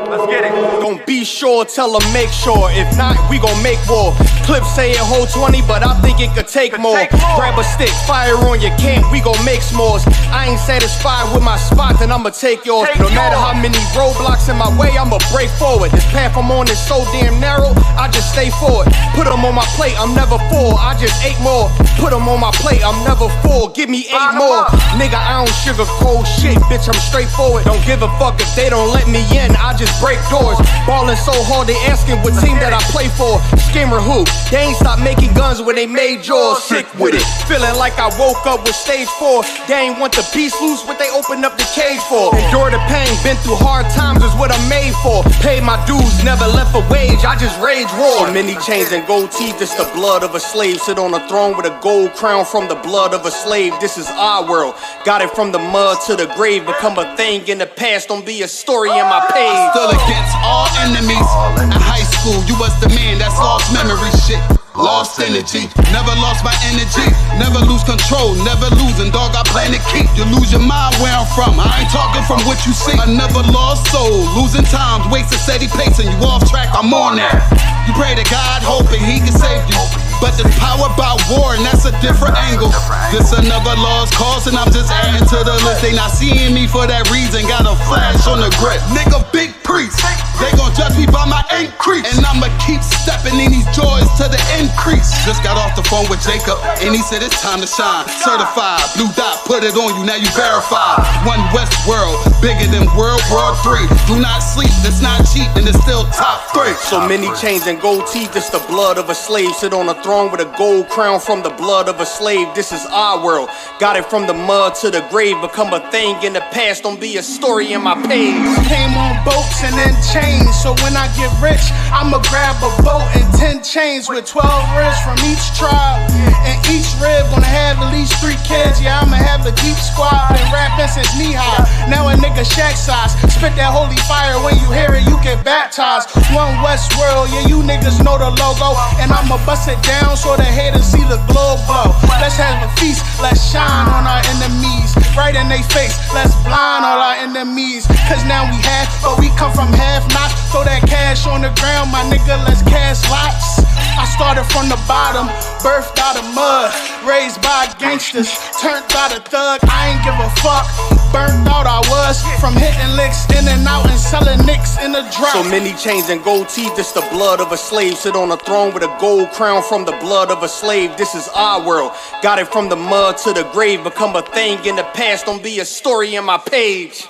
Let's get it. Don't be sure, tell them make sure. If not, we gon' make war. Clips say it hold 20, but I think it could take more. Grab a stick, fire on your camp, we gon' make s'mores. I ain't satisfied with my spot, then I'ma take yours. No matter how many roadblocks in my way, I'ma break forward. This path I'm on is so damn narrow, I just stay forward. Put them on my plate, I'm never full, I just ate more. Put them on my plate, I'm never full, give me 8 more. Nigga, I don't sugarcoat shit, bitch, I'm straightforward. Don't give a fuck if they don't let me in, I just break doors. Ballin' so hard, they asking what team that I play for. Scammer who? They ain't stopped making guns when they made yours. Sick with it, feeling like I woke up with stage 4. They ain't want the beast loose, what they opened up the cage for. Endure the pain, been through hard times is what I'm made for. Paid my dues, never left a wage, I just rage war. So many chains and gold teeth, it's the blood of a slave. Sit on a throne with a gold crown from the blood of a slave. This is our world, got it from the mud to the grave. Become a thing in the past, don't be a story in my page. Still against all enemies. In high school, you was the man that's lost memory shit. Lost energy, never lost my energy. Never lose control, never losing, dog, I plan to keep. You lose your mind where I'm from, I ain't talking from what you see. I never lost soul, losing times, wasting steady pace, and you off track, I'm on that. You pray to God, hoping he can save you. But there's power about war, and that's a different angle. This another lost cause, and I'm just adding to the list. They not seeing me for that reason, got a flash on the grip. Nigga, big priest, they gon' judge me by my increase. And I'ma keep stepping in these joys to the increase. Just got off the phone with Jacob, and he said it's time to shine. Certified, blue dot, put it on you, now you verified. One West world, bigger than World War III. Do not sleep, it's not cheap, and it's still top 3. So many chains and gold teeth, it's the blood of a slave. Sit on a throne with a gold crown from the blood of a slave. This is our world, got it from the mud to the grave. Become a thing in the past, don't be a story in my page. Came on boats and then chains, so when I get rich, I'ma grab a boat and 10 chains with 12 ribs from each tribe. And each rib gonna have at least 3 kids. Yeah, I'ma have the deep squad. Been rapping since knee high, now a nigga shack size. Spit that holy fire, when you hear it, you get baptized. One West world, yeah, you niggas know the logo. And I'ma bust it down so the haters see the glow glow. Let's have a feast, let's shine on our enemies. Right in they face, let's blind all our enemies. Cause now we half, but we come from half knots. Throw that cash on the ground, my nigga, let's cast lots. I started from the bottom, birthed out of mud, raised by gangsters, turned out a thug. I ain't give a fuck, burnt out I was, from hitting licks in and out and selling nicks in the drop. So many chains and gold teeth, it's the blood of a slave. Sit on a throne with a gold crown from the blood of a slave. This is our world, got it from the mud to the grave. Become a thing in the past, don't be a story in my page.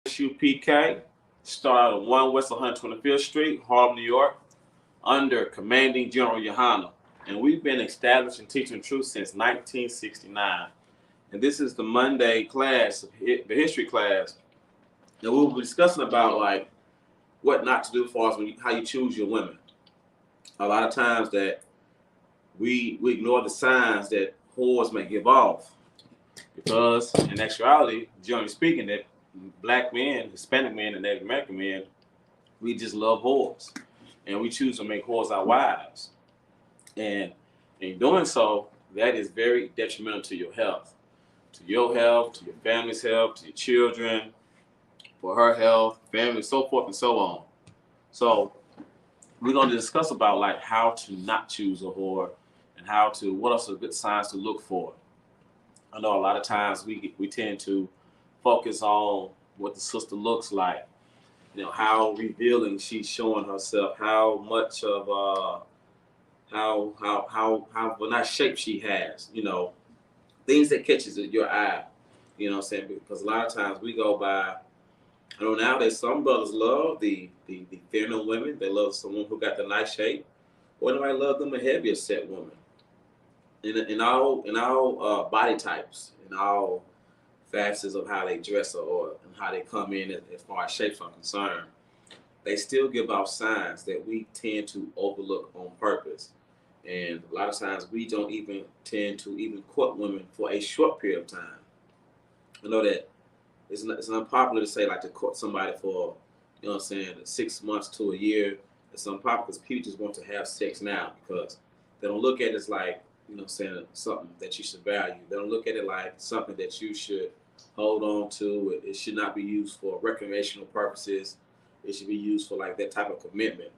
ISUPK, started on 1 West 125th Street, Harlem, New York, under Commanding General Yohana. And we've been established and teaching truth since 1969. And this is the Monday class, the history class, and we'll be discussing about like what not to do as far as how you choose your women. A lot of times that we ignore the signs that whores may give off, because in actuality, generally speaking, that Black men, Hispanic men, and Native American men, we just love whores, and we choose to make whores our wives. And in doing so, that is very detrimental to your health, to your family's health, to your children, for her health, family, so forth and so on. So we're going to discuss about like how to not choose a whore and what are some good signs to look for. I know a lot of times we tend to focus on what the sister looks like, you know, how revealing she's showing herself, how much of what nice shape she has, you know, things that catches your eye, you know what I'm saying? Because a lot of times we go by, I know nowadays some brothers love the thinner women, they love someone who got the nice shape, or they might love them a heavier set woman. In all body types, in all facets of how they dress or and how they come in as far as shapes are concerned, they still give off signs that we tend to overlook on purpose. And a lot of times we don't even tend to even court women for a short period of time. I know that it's unpopular to say like to court somebody for, you know what I'm saying, 6 months to a year. It's unpopular because people just want to have sex now because they don't look at it as like, you know what I'm saying, something that you should value. They don't look at it like something that you should hold on to. It should not be used for recreational purposes. It should be used for like that type of commitment.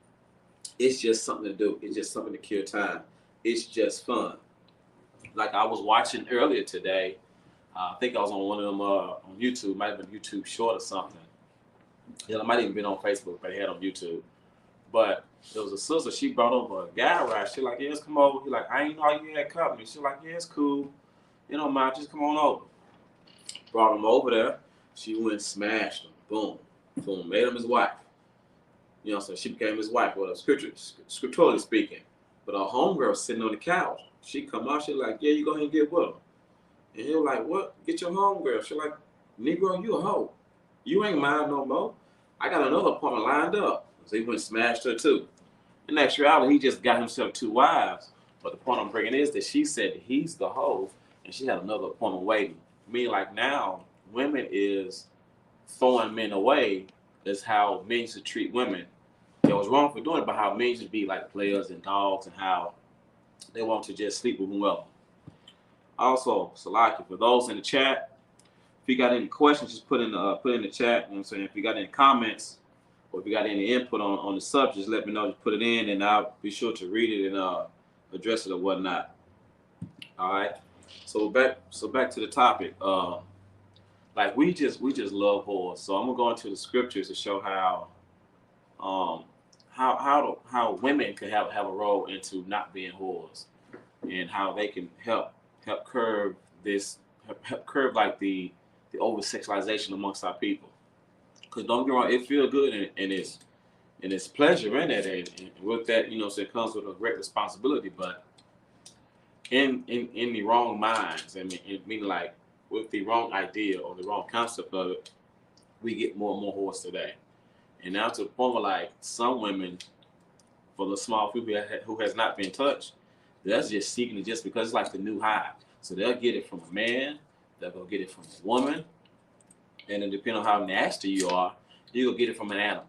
It's just something to do. It's just something to kill time. It's just fun. Like I was watching earlier today, I think I was on one of them on YouTube. Might have been YouTube Short or something. Yeah, it might even been on Facebook, but they had on YouTube. But there was a sister. She brought over a guy, right? She like, yes, come over. He like, I ain't know you had company. She like, yeah, it's cool. You know, mind, just come on over. Brought him over there. She went and smashed him. Boom, boom, made him his wife. You know, so she became his wife. Well, scripturally speaking. But our homegirl sitting on the couch. She come out. She like, yeah, you go ahead and get with him. And he was like, what? Get your homegirl. She like, Negro, you a hoe. You ain't mine no more. I got another appointment lined up. So he went and smashed her too. In actuality, he just got himself 2 wives. But the point I'm bringing is that she said that he's the hoe, and she had another appointment waiting. Meaning, like now, women is throwing men away is how men should treat women. It was wrong for doing it, but how men should be like players and dogs, and how they want to just sleep with whoever. Also, Salaki, for those in the chat, if you got any questions, just put in the chat. You know what I'm saying? If you got any comments or if you got any input on the subject, just let me know. Just put it in, and I'll be sure to read it and address it or whatnot. All right. So back to the topic. Like we just love whores. So I'm gonna go into the scriptures to show how women can have a role into not being whores, and how they can help curb like the over sexualization amongst our people. Because don't get me wrong, it feels good and it's pleasure in it, and with that, you know, so it comes with a great responsibility. But in the wrong minds, I mean like with the wrong idea or the wrong concept of it, we get more and more whores today. And now to the point where like some women, for the small people who has not been touched, they're just seeking it just because it's like the new high. So they'll get it from a man, they'll go get it from a woman, and then depending on how nasty you are, you'll get it from an animal.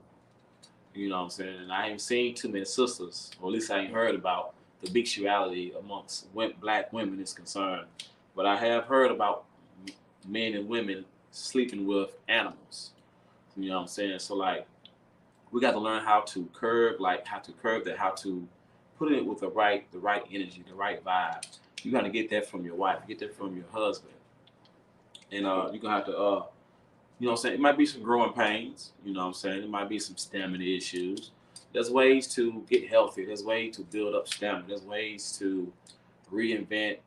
You know what I'm saying? And I ain't seen too many sisters, or at least I ain't heard about the bestiality amongst black women is concerned. But I have heard about men and women sleeping with animals. You know what I'm saying? So like, we got to learn how to curb that, how to put it with the right energy, the right vibe. You got to get that from your wife, get that from your husband. And you're going to have to, you know what I'm saying? It might be some growing pains, you know what I'm saying? It might be some stamina issues. There's ways to get healthy. There's ways to build up stamina. There's ways to reinvent,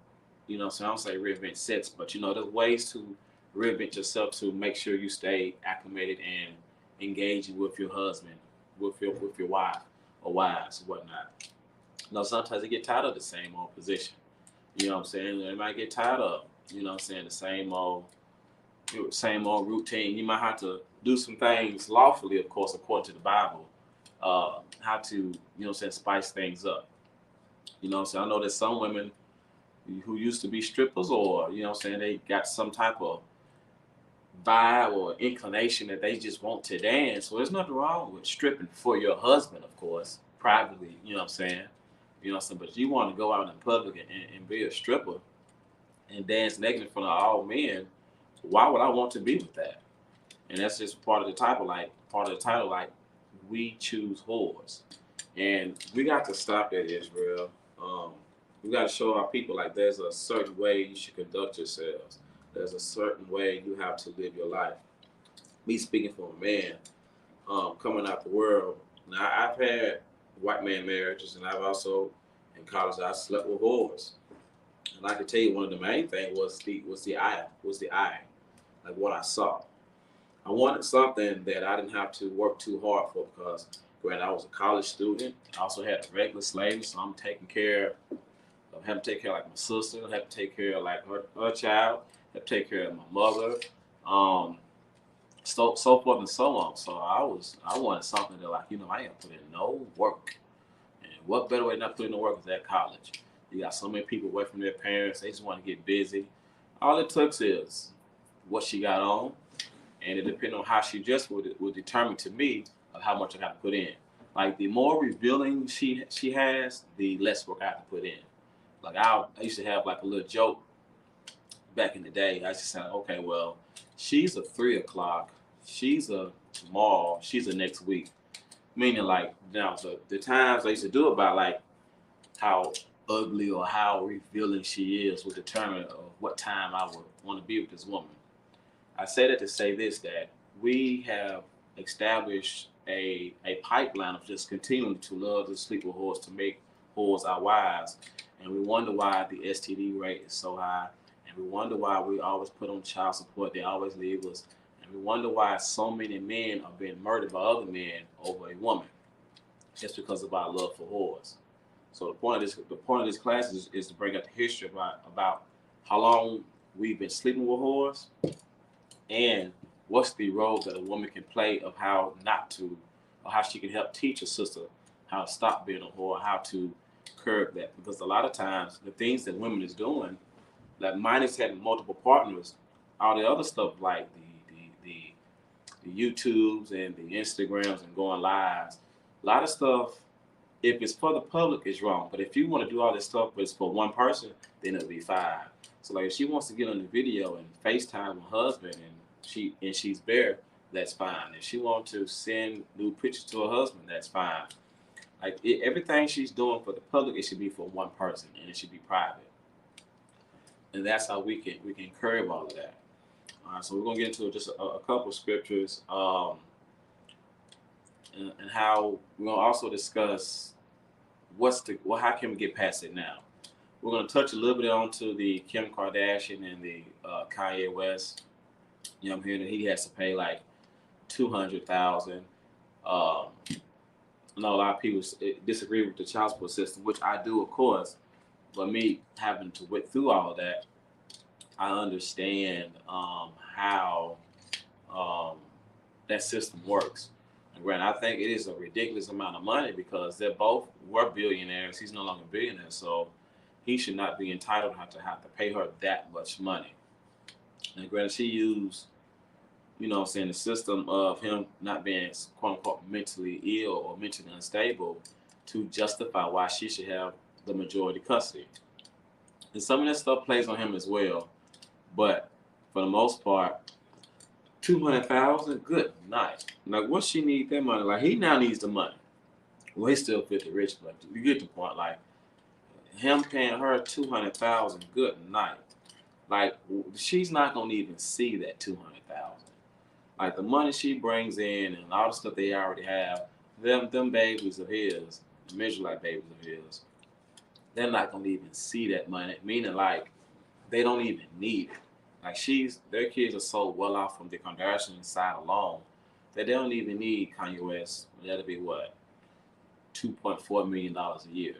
you know what I'm saying? I don't say reinvent sex, but you know, there's ways to reinvent yourself to make sure you stay acclimated and engaging with your husband, with your wife or wives or whatnot. You know, sometimes they get tired of the same old position. You know what I'm saying? They might get tired of, you know what I'm saying, the same old routine. You might have to do some things lawfully, of course, according to the Bible, how to, you know what I'm saying, spice things up. You know what I'm saying? I know there's some women who used to be strippers, or, you know what I'm saying, they got some type of vibe or inclination that they just want to dance. So there's nothing wrong with stripping for your husband, of course, privately, you know what I'm saying? You know what I'm saying? But you want to go out in public and be a stripper and dance naked in front of all men, why would I want to be with that? And that's just part of the title, like we choose whores. And we got to stop that, Israel. We got to show our people like there's a certain way you should conduct yourselves. There's a certain way you have to live your life. Me speaking for a man, coming out the world. Now I've had white man marriages, and I've also in college I slept with whores. And I can tell you one of the main things was the eye, like what I saw. I wanted something that I didn't have to work too hard for, because granted I was a college student. I also had a regular slave, so I'm taking care of having to take care of like my sister, have to take care of like her child, have to take care of my mother, so forth and so on. So I wanted something that, like, you know, I ain't put in no work. And What better way not to put in the work is at college? You got so many people away from their parents. They just want to get busy. All it took is what she got on, and it depending on how she dressed would determine to me of how much I got to put in. Like the more revealing she has, the less work I have to put in. Like I used to have like a little joke back in the day. I used to say, okay, well, she's a 3 o'clock, she's a tomorrow, she's a next week. Meaning like now the times I used to do about like how ugly or how revealing she is would determine what time I would want to be with this woman. I say that to say this, that we have established a pipeline of just continuing to love to sleep with whores, to make whores our wives. And we wonder why the STD rate is so high. And we wonder why we always put on child support. They always leave us. And we wonder why so many men are being murdered by other men over a woman, just because of our love for whores. So the point of this class is to bring up the history about how long we've been sleeping with whores, and what's the role that a woman can play of how not to, or how she can help teach a sister how to stop being a whore, how to curb that. Because a lot of times the things that women is doing, like minus having multiple partners, all the other stuff like the YouTubes and the Instagrams and going lives, a lot of stuff, if it's for the public, it's wrong. But if you want to do all this stuff but it's for one person, then it'll be fine. So like if she wants to get on the video and FaceTime her husband and she's bare, that's fine. If she wants to send new pictures to her husband, that's fine. Like everything she's doing for the public, it should be for one person and it should be private. And that's how we can curb all of that. All right, so we're gonna get into just a couple of scriptures, and how we're gonna also discuss how can we get past it now. We're gonna touch a little bit onto the Kim Kardashian and the Kanye West. You know, I'm hearing that he has to pay like $200,000. I know a lot of people disagree with the child support system, which I do, of course. But me having to went through all of that, I understand how that system works. And granted, I think it is a ridiculous amount of money because they both were billionaires. He's no longer a billionaire, so he should not be entitled to have to pay her that much money. And granted, she used, the system of him not being, quote unquote, mentally ill or mentally unstable to justify why she should have the majority custody. And some of that stuff plays on him as well. But for the most part, $200,000, good night. Like, what she need that money? Like, he now needs the money. Well, he's still 50 rich, but you get the point. Like, him paying her $200,000, good night. Like, she's not gonna even see that $200,000. Like, the money she brings in and all the stuff they already have, them babies of his, measure like babies of his, they're not gonna even see that money. Meaning, like, they don't even need it. Like their kids are so well off from the Kardashian side alone that they don't even need Kanye West. That'll be what, $2.4 million a year.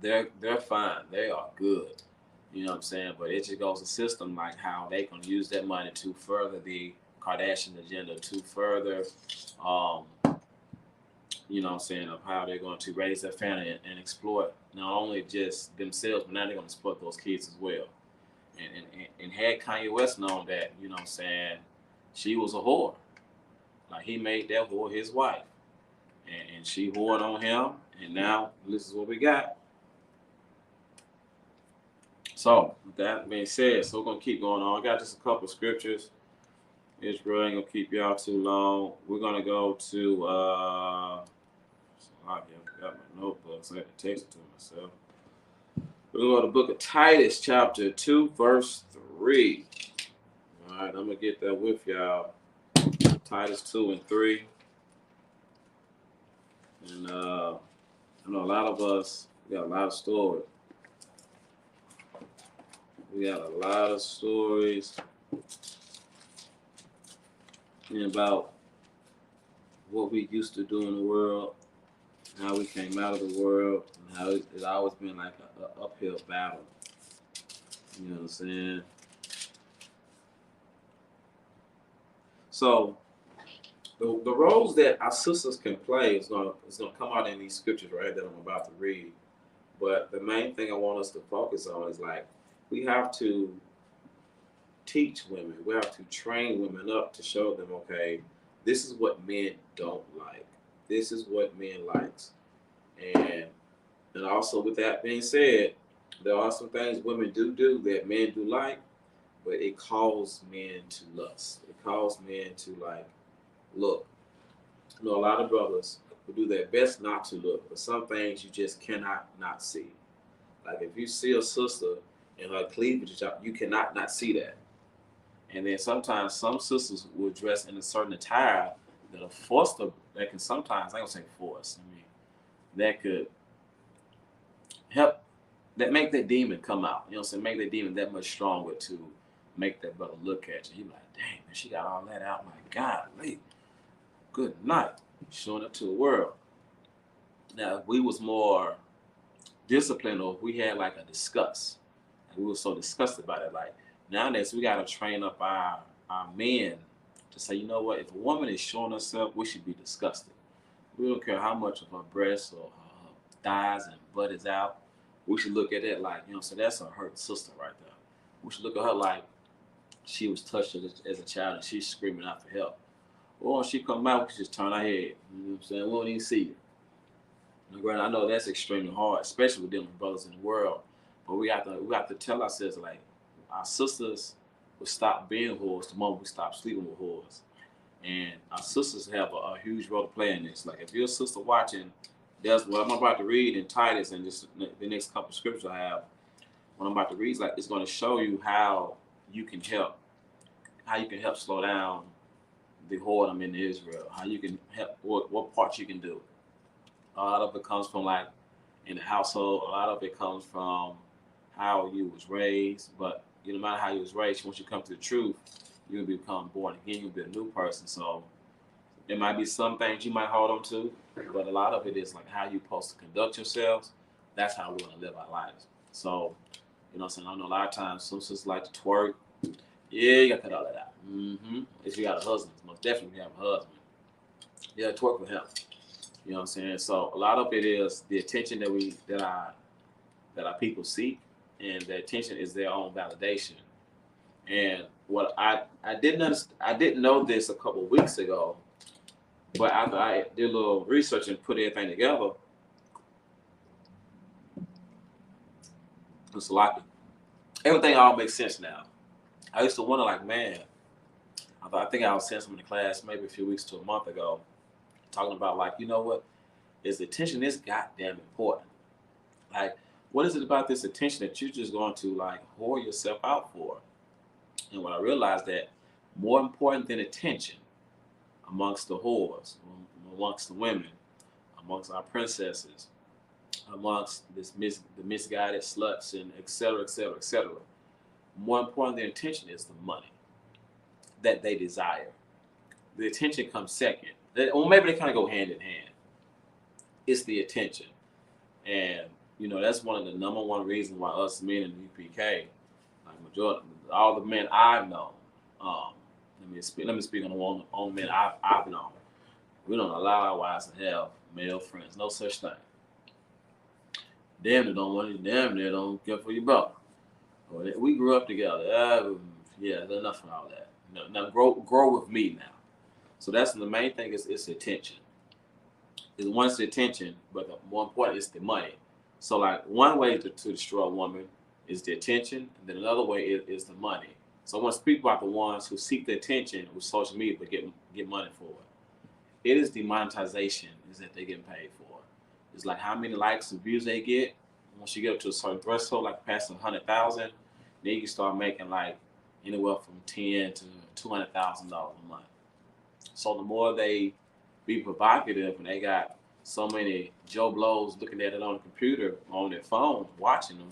They're fine. They are good. You know what I'm saying? But it just goes to system like how they can use that money to further the Kardashian agenda, to further, of how they're going to raise their family and exploit not only just themselves, but now they're going to exploit those kids as well. And had Kanye West known that, she was a whore. Like, he made that whore his wife. And she whored on him, and now this is what we got. So, with that being said, so we're going to keep going on. I got just a couple of scriptures. Israel ain't going to keep y'all too long. We're going to go to, I got my notebook, so I had to text it to myself. We're going to go to the book of Titus, chapter 2, verse 3. All right, I'm going to get that with y'all. Titus 2 and 3. And I know a lot of us, we got a lot of stories. We got a lot of stories about what we used to do in the world, how we came out of the world, and how it's always been like an uphill battle. You know what I'm saying? So, the roles that our sisters can play is gonna come out in these scriptures right that I'm about to read. But the main thing I want us to focus on is like we have to teach women, we have to train women up to show them, okay, this is what men don't like. This is what men likes. And also with that being said, there are some things women do that men do like, but it calls men to lust. It calls men to like look. You know, a lot of brothers who do their best not to look, but some things you just cannot not see. Like if you see a sister and her cleavage, you cannot not see that. And then sometimes some sisters will dress in a certain attire that'll force them. That can sometimes, I ain't gonna say force. I mean, that could help. That make that demon come out. You know what I'm saying? Make that demon that much stronger to make that brother look at you. You're like, dang, man, she got all that out. My God, good night. Showing up to the world. Now, if we was more disciplined or if we had like a disgust, and we were so disgusted about it, like nowadays we gotta train up our men to say, you know what, if a woman is showing herself, we should be disgusted. We don't care how much of her breasts or her thighs and butt is out. We should look at it like, you know, so that's a hurt sister right there. We should look at her like she was touched as a child and she's screaming out for help. Or when she come out, we just turn our head. You know what I'm saying? We don't even see her. And granted, I know that's extremely hard, especially with dealing with brothers in the world. But we have to tell ourselves, like, our sisters will stop being whores the moment we stop sleeping with whores. And our sisters have a huge role to play in this. Like, if you're a sister watching, there's what I'm about to read in Titus and just the next couple of scriptures I have. What I'm about to read is like it's going to show you how you can help slow down the whoredom in Israel. How you can help, what parts you can do. A lot of it comes from like in the household. A lot of it comes from how you was raised. But no matter how you was raised, once you come to the truth, you'll become born again. You'll be a new person. So there might be some things you might hold on to, but a lot of it is like how you're supposed to conduct yourselves. That's how we're going to live our lives. So, you know what I'm saying? I know a lot of times some sisters like to twerk. Yeah, you got to cut all that out. If you got a husband, most definitely you have a husband. Yeah, twerk with him. You know what I'm saying? So a lot of it is the attention that our people seek, and the attention is their own validation. And what I didn't know this a couple of weeks ago, but after I did a little research and put everything together, it's like everything all makes sense now. I used to wonder, like, man, I think I was saying something in the class maybe a few weeks to a month ago, talking about, like, you know what, is attention is goddamn important. Like, what is it about this attention that you're just going to, like, whore yourself out for? And when I realized that more important than attention amongst the whores, amongst the women, amongst our princesses, amongst the misguided sluts, and et cetera, et cetera, et cetera, more important than attention is the money that they desire. The attention comes second. Or maybe they kind of go hand in hand. It's the attention. And, that's one of the number one reasons why us men in the UPK, like majority, all the men I've known, let me speak on the men I've known. We don't allow our wives to have male friends. No such thing. Damn, they don't want you. Damn, they don't care for your brother. We grew up together. Yeah, there's enough of all that. Now grow with me now. So that's the main thing is attention. It's the attention, but the more important is the money. So like one way to destroy a woman is the attention, and then another way is the money. So I want to speak about the ones who seek the attention with social media but get money for it. It is the monetization is that they're getting paid for. It's like how many likes and views they get. Once you get up to a certain threshold, like past 100,000, then you can start making like anywhere from $10,000 to $200,000 a month. So the more they be provocative and they got so many Joe Blows looking at it on the computer, on their phone, watching them,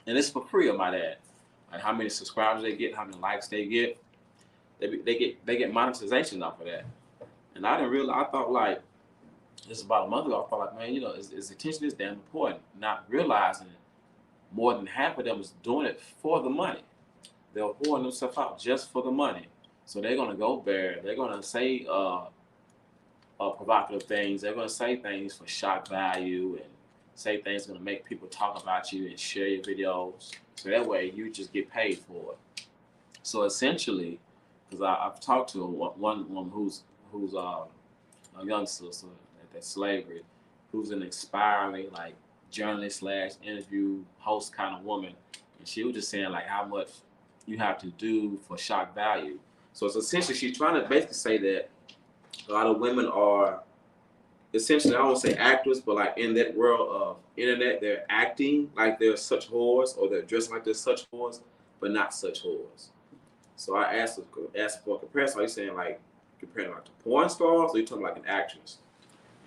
and it's for free, I might add. Like how many subscribers they get, how many likes they get, they get monetization off of that. And I didn't realize. I thought like just about a month ago, I thought like, man, is attention is damn important. Not realizing more than half of them is doing it for the money. They're whoring themselves out just for the money. So they're gonna go there. They're gonna say provocative things. They're gonna say things for shock value and say things gonna make people talk about you and share your videos. So that way you just get paid for it. So essentially, because I've talked to one woman who's a young sister at that slavery, who's an inspiring like journalist slash interview host kind of woman, and she was just saying like how much you have to do for shock value. So it's essentially she's trying to basically say that a lot of women are essentially, I won't say actors, but like in that world of internet, they're acting like they're such whores, or they're dressing like they're such whores, but not such whores. So I asked for a comparison. Are you saying like comparing like to porn stars, or you talking like an actress?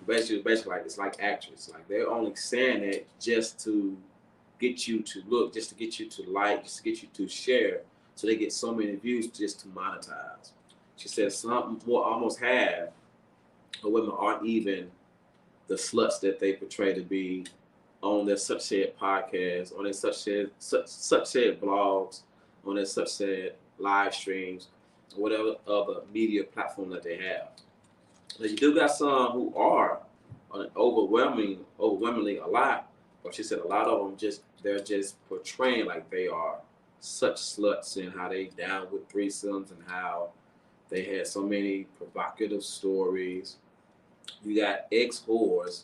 Basically like it's like actress. Like they're only saying it just to get you to look, just to get you to like, just to get you to share, so they get so many views just to monetize. She said some more, almost half of women aren't even the sluts that they portray to be on their such said podcasts, on their such said blogs, on their such said live streams, or whatever other media platform that they have. Now you do got some who are overwhelmingly a lot, but she said a lot of them they're just portraying like they are such sluts, and how they down with threesomes, and how they had so many provocative stories. You got ex-whores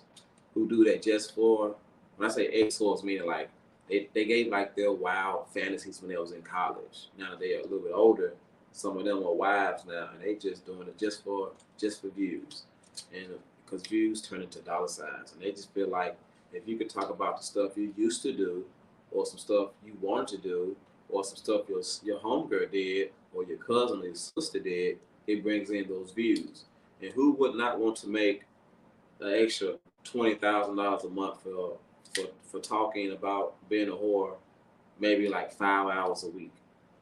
who do that just for, when I say ex-whores, meaning like they gave like their wild fantasies when they was in college. Now that they are a little bit older, some of them are wives now, and they just doing it just for views. And because views turn into dollar signs, and they just feel like if you could talk about the stuff you used to do, or some stuff you wanted to do, or some stuff your homegirl did, or your cousin or your sister did, it brings in those views. And who would not want to make an extra $20,000 a month for talking about being a whore, maybe like 5 hours a week?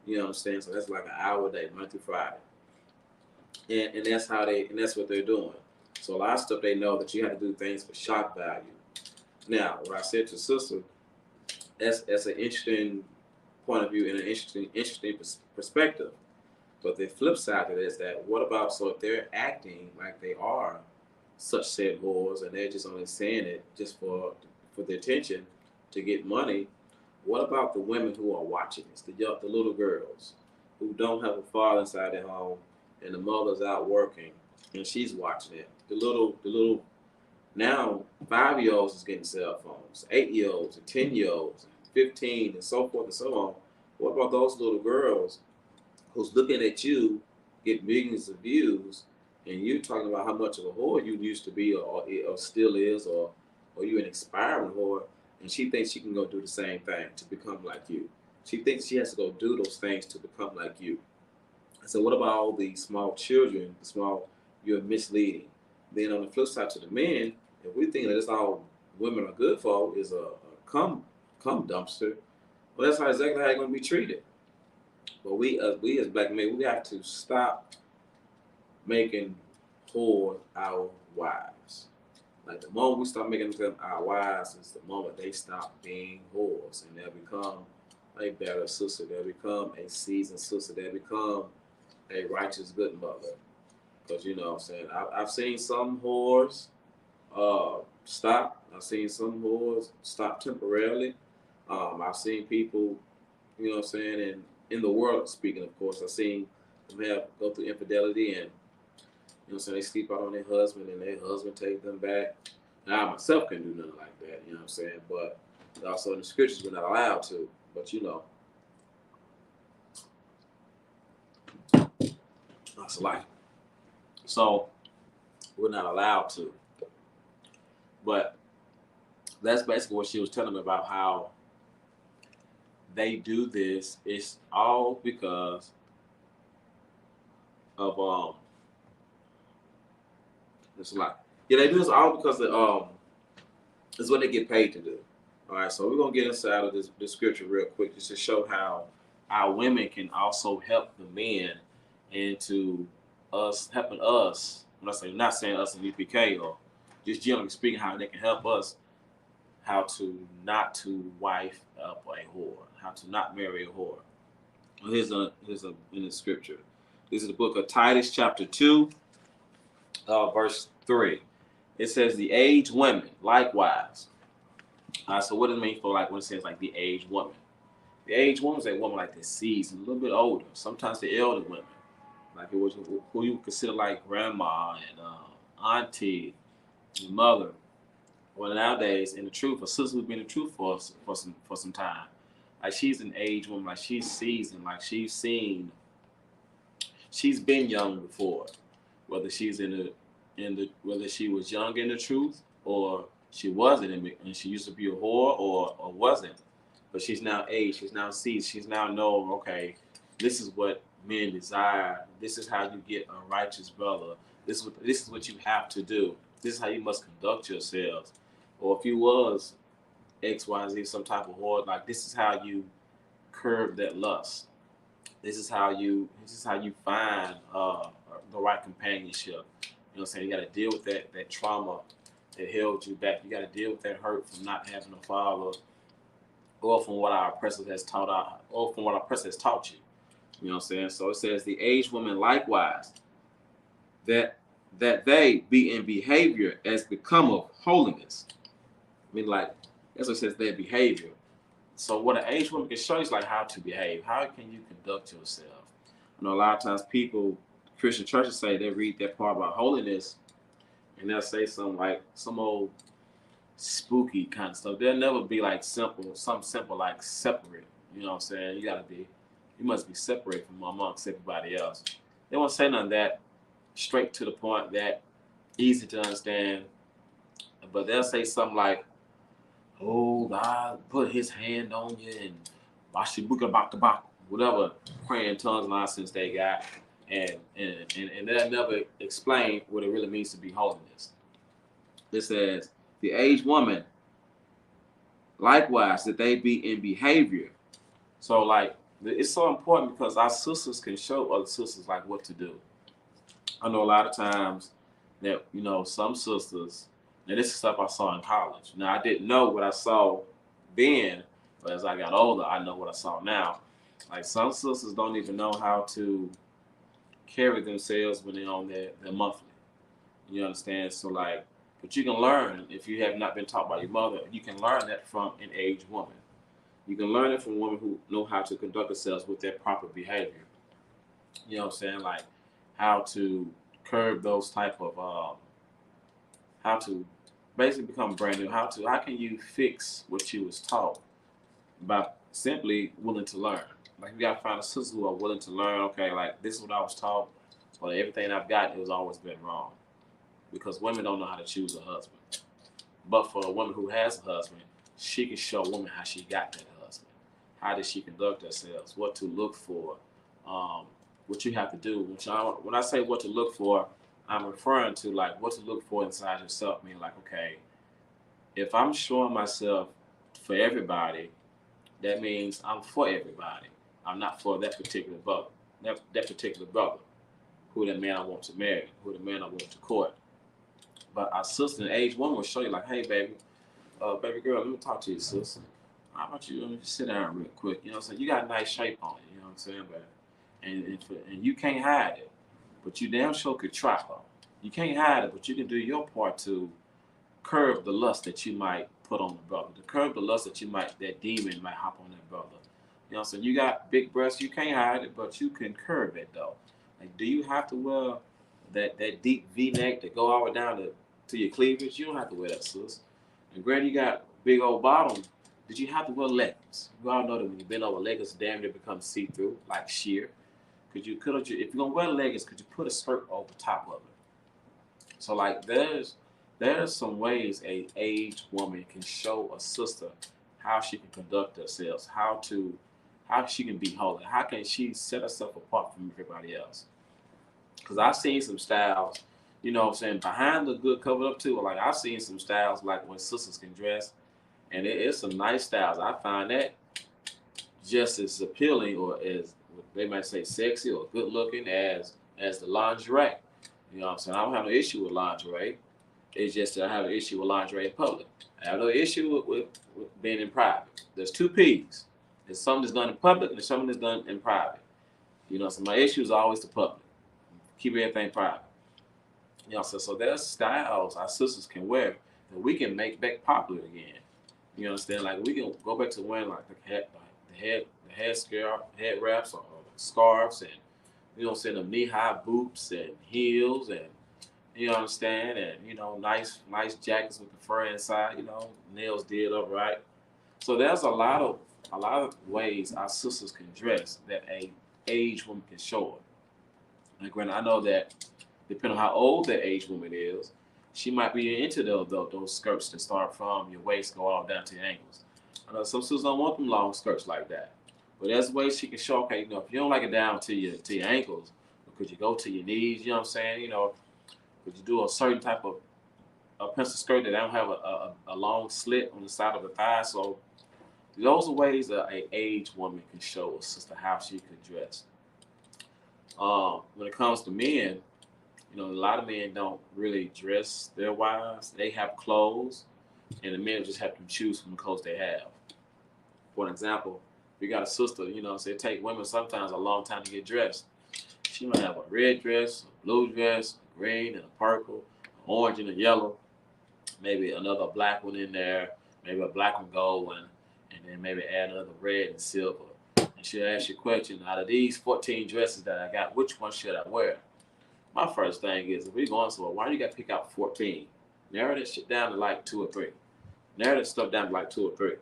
You know what I'm saying? So that's like an hour a day, Monday through Friday. And that's that's what they're doing. So a lot of stuff they know that you have to do things for shock value. Now, what I said to sister, that's an interesting point of view and an interesting perspective. But the flip side of it is that what about, so if they're acting like they are such said whores, and they're just only saying it just for the attention to get money, what about the women who are watching this, the little girls who don't have a father inside their home, and the mother's out working and she's watching it? The little now 5-year-olds is getting cell phones, 8-year-olds and 10-year-olds, 15 and so forth and so on. What about those little girls who's looking at you get millions of views, and you talking about how much of a whore you used to be, or still is, or you an inspiring whore, and she thinks she can go do the same thing to become like you. She thinks she has to go do those things to become like you. So what about all the small children, you're misleading? Then on the flip side to the men, if we think that that's all women are good for is a cum dumpster, well, that's exactly how you're going to be treated. But we as black men, we have to stop making whores our wives. Like the moment we start making them our wives is the moment they stop being whores, and they'll become a better sister. They'll become a seasoned sister. They'll become a righteous good mother. Because you know what I'm saying, I've seen some whores stop. I've seen some whores stop temporarily. I've seen people, you know what I'm saying, and in the world speaking, of course, I've seen them go through infidelity, and you know what I'm saying, they sleep out on their husband, and their husband take them back. Now I myself can do nothing like that, you know what I'm saying, but also in the scriptures we're not allowed to. But you know, that's life. So we're not allowed to. But that's basically what she was telling me about, how they do this. It's all because of it's a lot. Yeah, they do this all because it's what they get paid to do. All right, so we're gonna get inside of this scripture real quick just to show how our women can also help the men into us helping us. I'm not saying us in UPK, or just generally speaking, how they can help us how to not to wife up a whore, how to not marry a whore. Here's in the scripture. This is the book of Titus, chapter 2, verse 3. It says, the aged women, likewise. So what does it mean for like when it says like the aged woman? The aged woman is a woman like this seasoned, a little bit older. Sometimes the elder women, like it was who you consider like grandma and auntie, and mother. Well, nowadays in the truth, a sister who's been in the truth for some time. Like she's an aged woman, like she's seasoned, like she's been young before, whether she's whether she was young in the truth or she wasn't, and she used to be a whore or wasn't, but she's now aged, she's now seasoned, she's now know, okay, this is what men desire, this is how you get a righteous brother, this is what you have to do, this is how you must conduct yourselves, or if you was XYZ, some type of whore, like this is how you curb that lust. This is how you find the right companionship. You know what I'm saying? You got to deal with that trauma that held you back. You got to deal with that hurt from not having a father, or from what our oppressor has taught you. You know what I'm saying? So it says the aged woman likewise, that they be in behavior as become of holiness. I mean, like that's what it says, their behavior. So what an aged woman can show you is like how to behave. How can you conduct yourself? You know, a lot of times people, Christian churches say they read that part about holiness, and they'll say something like some old spooky kind of stuff. They'll never be like something simple like separate. You know what I'm saying? You must be separated from amongst everybody else. They won't say none of that, straight to the point, that easy to understand. But they'll say something like, oh, God put his hand on you and whatever praying tongues nonsense they got, and they'll never explain what it really means to be holiness. It says, the aged woman, likewise, that they be in behavior. So like it's so important because our sisters can show other sisters like what to do. I know a lot of times that, you know, some sisters, now this is stuff I saw in college. Now I didn't know what I saw then, but as I got older, I know what I saw now. Like some sisters don't even know how to carry themselves when they're on their monthly. You understand? So like, but you can learn if you have not been taught by your mother. You can learn that from an aged woman. You can learn it from women who know how to conduct themselves with their proper behavior. You know what I'm saying? Like how to curb those type of how to basically become brand new. How can you fix what you was taught by simply willing to learn? Like you gotta find a sister who are willing to learn. Okay, like this is what I was taught, but everything I've got has always been wrong. Because women don't know how to choose a husband. But for a woman who has a husband, she can show women how she got that husband. How does she conduct herself? What to look for? What you have to do. When I say what to look for, I'm referring to like what to look for inside yourself. I mean, like, okay, if I'm showing myself for everybody, that means I'm for everybody. I'm not for that particular brother. That particular brother, who the man I want to marry, who the man I want to court. But our sister, an aged woman, will show you like, hey, baby girl, let me talk to you, sis. How about you? Let me just sit down real quick. You know what I'm saying? You got a nice shape on you. You know what I'm saying, baby? And you can't hide it, but you damn sure could try. You can't hide it, but you can do your part to curb the lust that you might put on the brother, to curb the lust that demon might hop on that brother. You know what I'm saying? You got big breasts, you can't hide it, but you can curb it though. Like, do you have to wear that deep V-neck that go all the way down to your cleavage? You don't have to wear that, sis. And granted, you got big old bottom. Did you have to wear leggings? You all know that when you bend over, leggings damn near become see-through, like sheer. If you're gonna wear leggings, could you put a skirt over top of it? So like, there's some ways a aged woman can show a sister how she can conduct herself, how she can be holy, how can she set herself apart from everybody else. Because I've seen some styles, you know what I'm saying, behind the good covered up too. Like I've seen some styles like when sisters can dress, and it's some nice styles. I find that just as appealing, or as they might say sexy or good looking as the lingerie. You know what I'm saying? I don't have no issue with lingerie. It's just that I have an issue with lingerie in public. I have no issue with being in private. There's two P's. There's something that's done in public and there's something that's done in private. You know, so my issue is always the public. keep everything private. You know, so there's styles our sisters can wear that we can make back popular again. You understand? Like we can go back to wearing like the head scarf, head wraps, or scarves, and you know, saying them knee high boots and heels, and you understand, and you know, nice jackets with the fur inside. You know, nails did up right. So there's a lot of ways our sisters can dress that a aged woman can show it. And granted, I know that depending on how old that aged woman is, she might be into those skirts that start from your waist, go all down to your ankles. I know some sisters don't want them long skirts like that, but there's ways she can show. Okay, you know, if you don't like it down to your ankles, could you go to your knees? You know what I'm saying? You know, could you do a certain type of a pencil skirt that don't have a long slit on the side of the thigh? So those are ways that a aged woman can show a sister how she could dress. When it comes to men, you know, a lot of men don't really dress their wives. They have clothes, and the men just have to choose from the clothes they have. For an example, if you got a sister, you know, say it take women sometimes a long time to get dressed. She might have a red dress, a blue dress, a green and a purple, an orange and a yellow, maybe another black one in there, maybe a black and gold one, and then maybe add another red and silver. And she'll ask you a question, out of these 14 dresses that I got, which one should I wear? My first thing is, if we're going somewhere, why do you got to pick out 14? Narrow that shit down to like 2 or 3. Narrow that stuff down to like 2 or 3.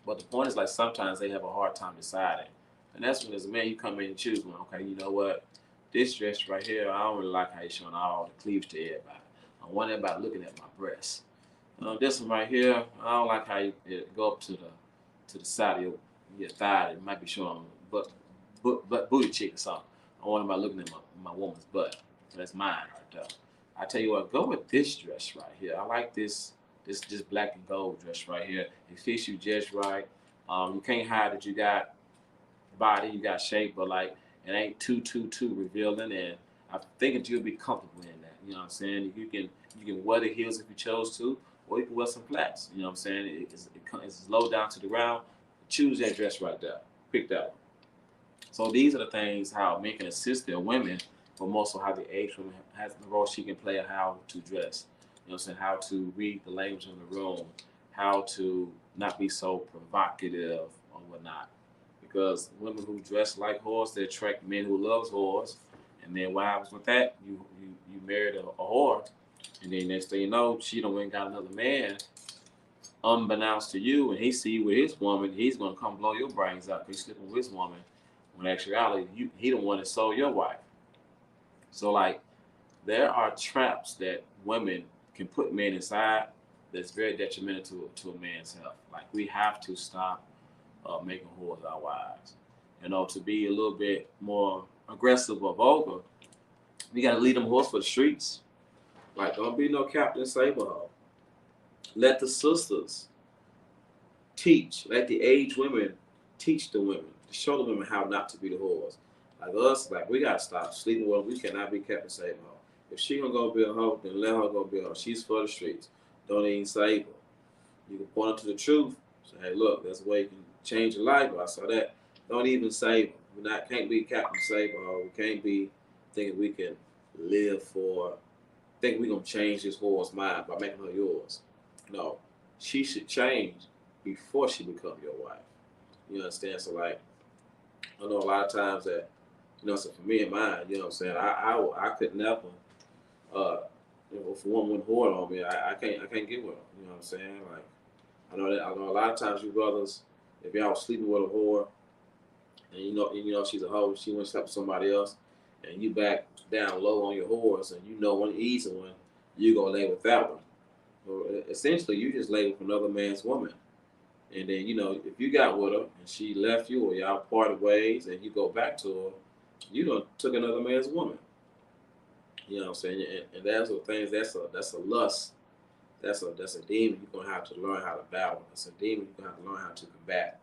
But the point is, like, sometimes they have a hard time deciding. And that's when, as a man, you come in and choose one. Okay, you know what? This dress right here, I don't really like how it's showing all the cleavage to everybody. I want everybody looking at my breasts. This one right here, I don't like how it go up to the side of your thigh. It might be showing booty cheek or something. I want everybody looking at my woman's butt. That's mine right there. I tell you what, go with this dress right here. I like this black and gold dress right here. It fits you just right. You can't hide that you got body, you got shape, but like it ain't too revealing. And I think that you'll be comfortable in that. You know what I'm saying? You can wear the heels if you chose to, or you can wear some flats. You know what I'm saying? It's low down to the ground. Choose that dress right there. Pick that one. So these are the things how men can assist their women, but most of how the aged woman has the role she can play of how to dress. You know what I'm saying? How to read the language in the room, how to not be so provocative or whatnot. Because women who dress like whores, they attract men who loves whores. And then what happens with that? You married a whore, and then next thing you know, she done went and got another man, unbeknownst to you, and he see you with his woman, he's gonna come blow your brains out because he's sleeping with his woman. When in actuality, he the one that sold your wife. So like, there are traps that women can put men inside that's very detrimental to a man's health. Like, we have to stop making whores our wives. You know, to be a little bit more aggressive or vulgar, we got to lead them whores for the streets. Like, don't be no Captain Saberho. Let the sisters teach. Let the aged women teach the women. Show the women how not to be the whores. Like us, like, we got to stop sleeping with them. We cannot be Captain Saberho. If she gonna go be a hoe, then let her go be a hoe. She's for the streets. Don't even save her. You can point her to the truth. Say, hey, look, that's the way you can change your life. I saw that. Don't even save her. We can't be Captain Saberho. We can't be thinking we can live for, think we gonna change this whore's mind by making her yours. No, she should change before she become your wife. You understand? So like, I know a lot of times that, you know, so for me and mine, you know what I'm saying, I could never, you know, if a woman went whore on me, I can't get with her. You know what I'm saying? Like, I know a lot of times you brothers, if y'all sleeping with a whore, and you know she's a hoe, she went to sleep with somebody else, and you back down low on your whores, and you know one easy one, you gonna lay with that one. So essentially, you just lay with another man's woman. And then, you know, if you got with her and she left you, or y'all parted ways, and you go back to her, you done took another man's woman. You know what I'm saying? And that's what things. That's a lust. That's a demon. You're gonna have to learn how to battle. That's a demon. You're gonna have to learn how to combat.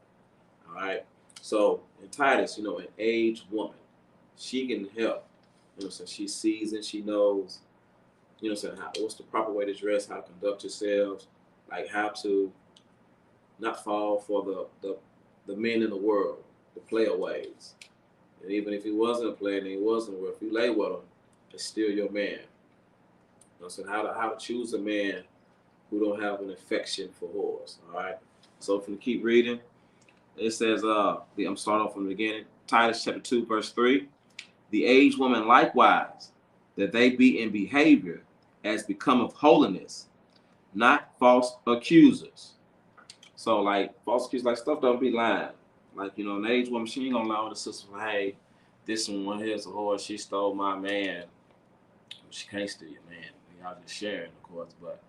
All right. So in Titus, you know, an aged woman, she can help. You know what I'm saying? She's seasoned. She knows. You know what I'm saying? What's the proper way to dress? How to conduct yourselves? Like how to not fall for the men in the world, the player ways. And even if he wasn't a player and he wasn't, well, if you lay with him, it's still your man. You know what I'm saying? How to choose a man who don't have an affection for whores. All right. So if we keep reading, it says, I'm starting off from the beginning. Titus chapter 2, verse 3. The aged woman likewise, that they be in behavior as become of holiness, not false accusers. So like false accusers, like stuff don't be lying. Like, you know, an aged woman, she ain't gonna lie with the sister, hey, this one here's a whore, she stole my man. She can't steal your man. Y'all just sharing, of course, but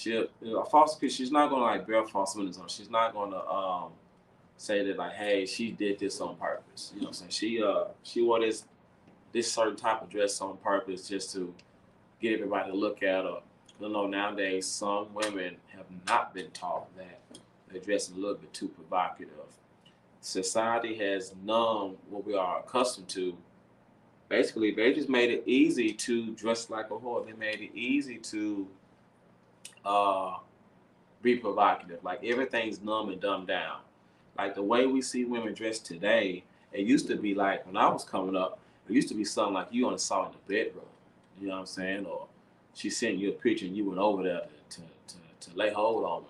a false accused, she's not gonna like bear false witness on. She's not gonna say that like, hey, she did this on purpose. You know what I'm saying? She wore this certain type of dress on purpose just to get everybody to look at her. You know, nowadays some women have not been taught that they're dressing a little bit too provocative. Society has numbed what we are accustomed to. Basically, they just made it easy to dress like a whore. They made it easy to be provocative. Like everything's numb and dumbed down. Like the way we see women dressed today, it used to be like when I was coming up, it used to be something like you only saw in the bedroom. You know what I'm saying? Or she sent you a picture and you went over there to lay hold on her.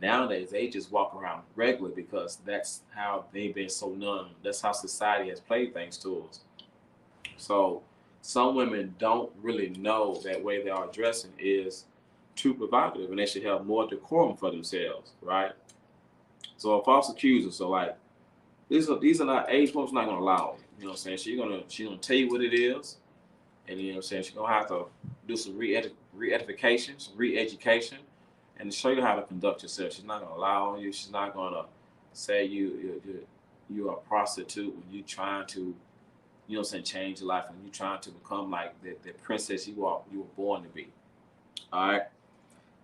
Nowadays, they just walk around regularly because that's how they've been so numb. That's how society has played things to us. So some women don't really know that way they are dressing is too provocative and they should have more decorum for themselves, right? So a false accuser, so like these are not age woman's not gonna allow it. You know what I'm saying? She's gonna tell you what it is, and you know what I'm saying, she's gonna have to do some re-edification, some re-education, and to show you how to conduct yourself. She's not gonna lie on you, she's not gonna say you're a prostitute when you trying to, you know what I'm saying, change your life and you trying to become like the princess you were born to be. All right.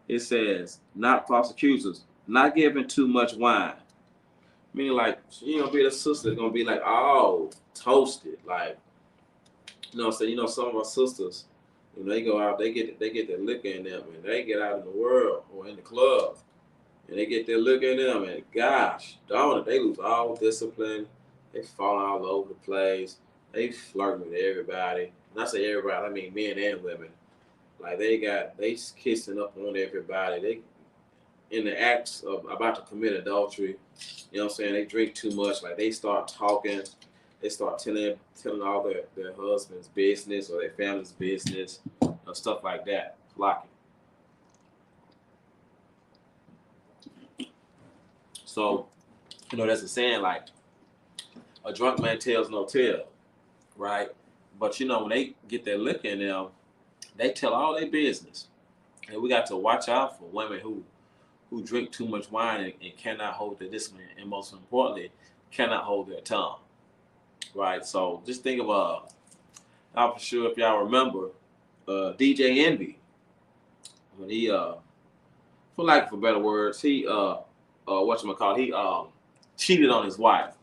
It says, not false accusers, not giving too much wine. Meaning like, she ain't gonna be the sister that's gonna be like, oh, toasted. Like, you know what I'm saying? You know, some of our sisters, when they go out, they get their liquor in them and they get out in the world or in the club and they get their liquor in them and gosh, darn it, they lose all discipline. They fall all over the place. They flirting with everybody. And I say everybody, I mean men and women. Like they kissing up on everybody. They in the acts of about to commit adultery. You know what I'm saying? They drink too much. Like they start talking. They start telling all their husband's business or their family's business or stuff like that. Flocking. So, you know, that's a saying like a drunk man tells no tale, right? But you know, when they get their liquor in them, they tell all their business. And we got to watch out for women who drink too much wine and cannot hold their discipline, and most importantly, cannot hold their tongue. Right? So just think of I'm for sure if y'all remember DJ Envy. When he for lack of better words, he he cheated on his wife.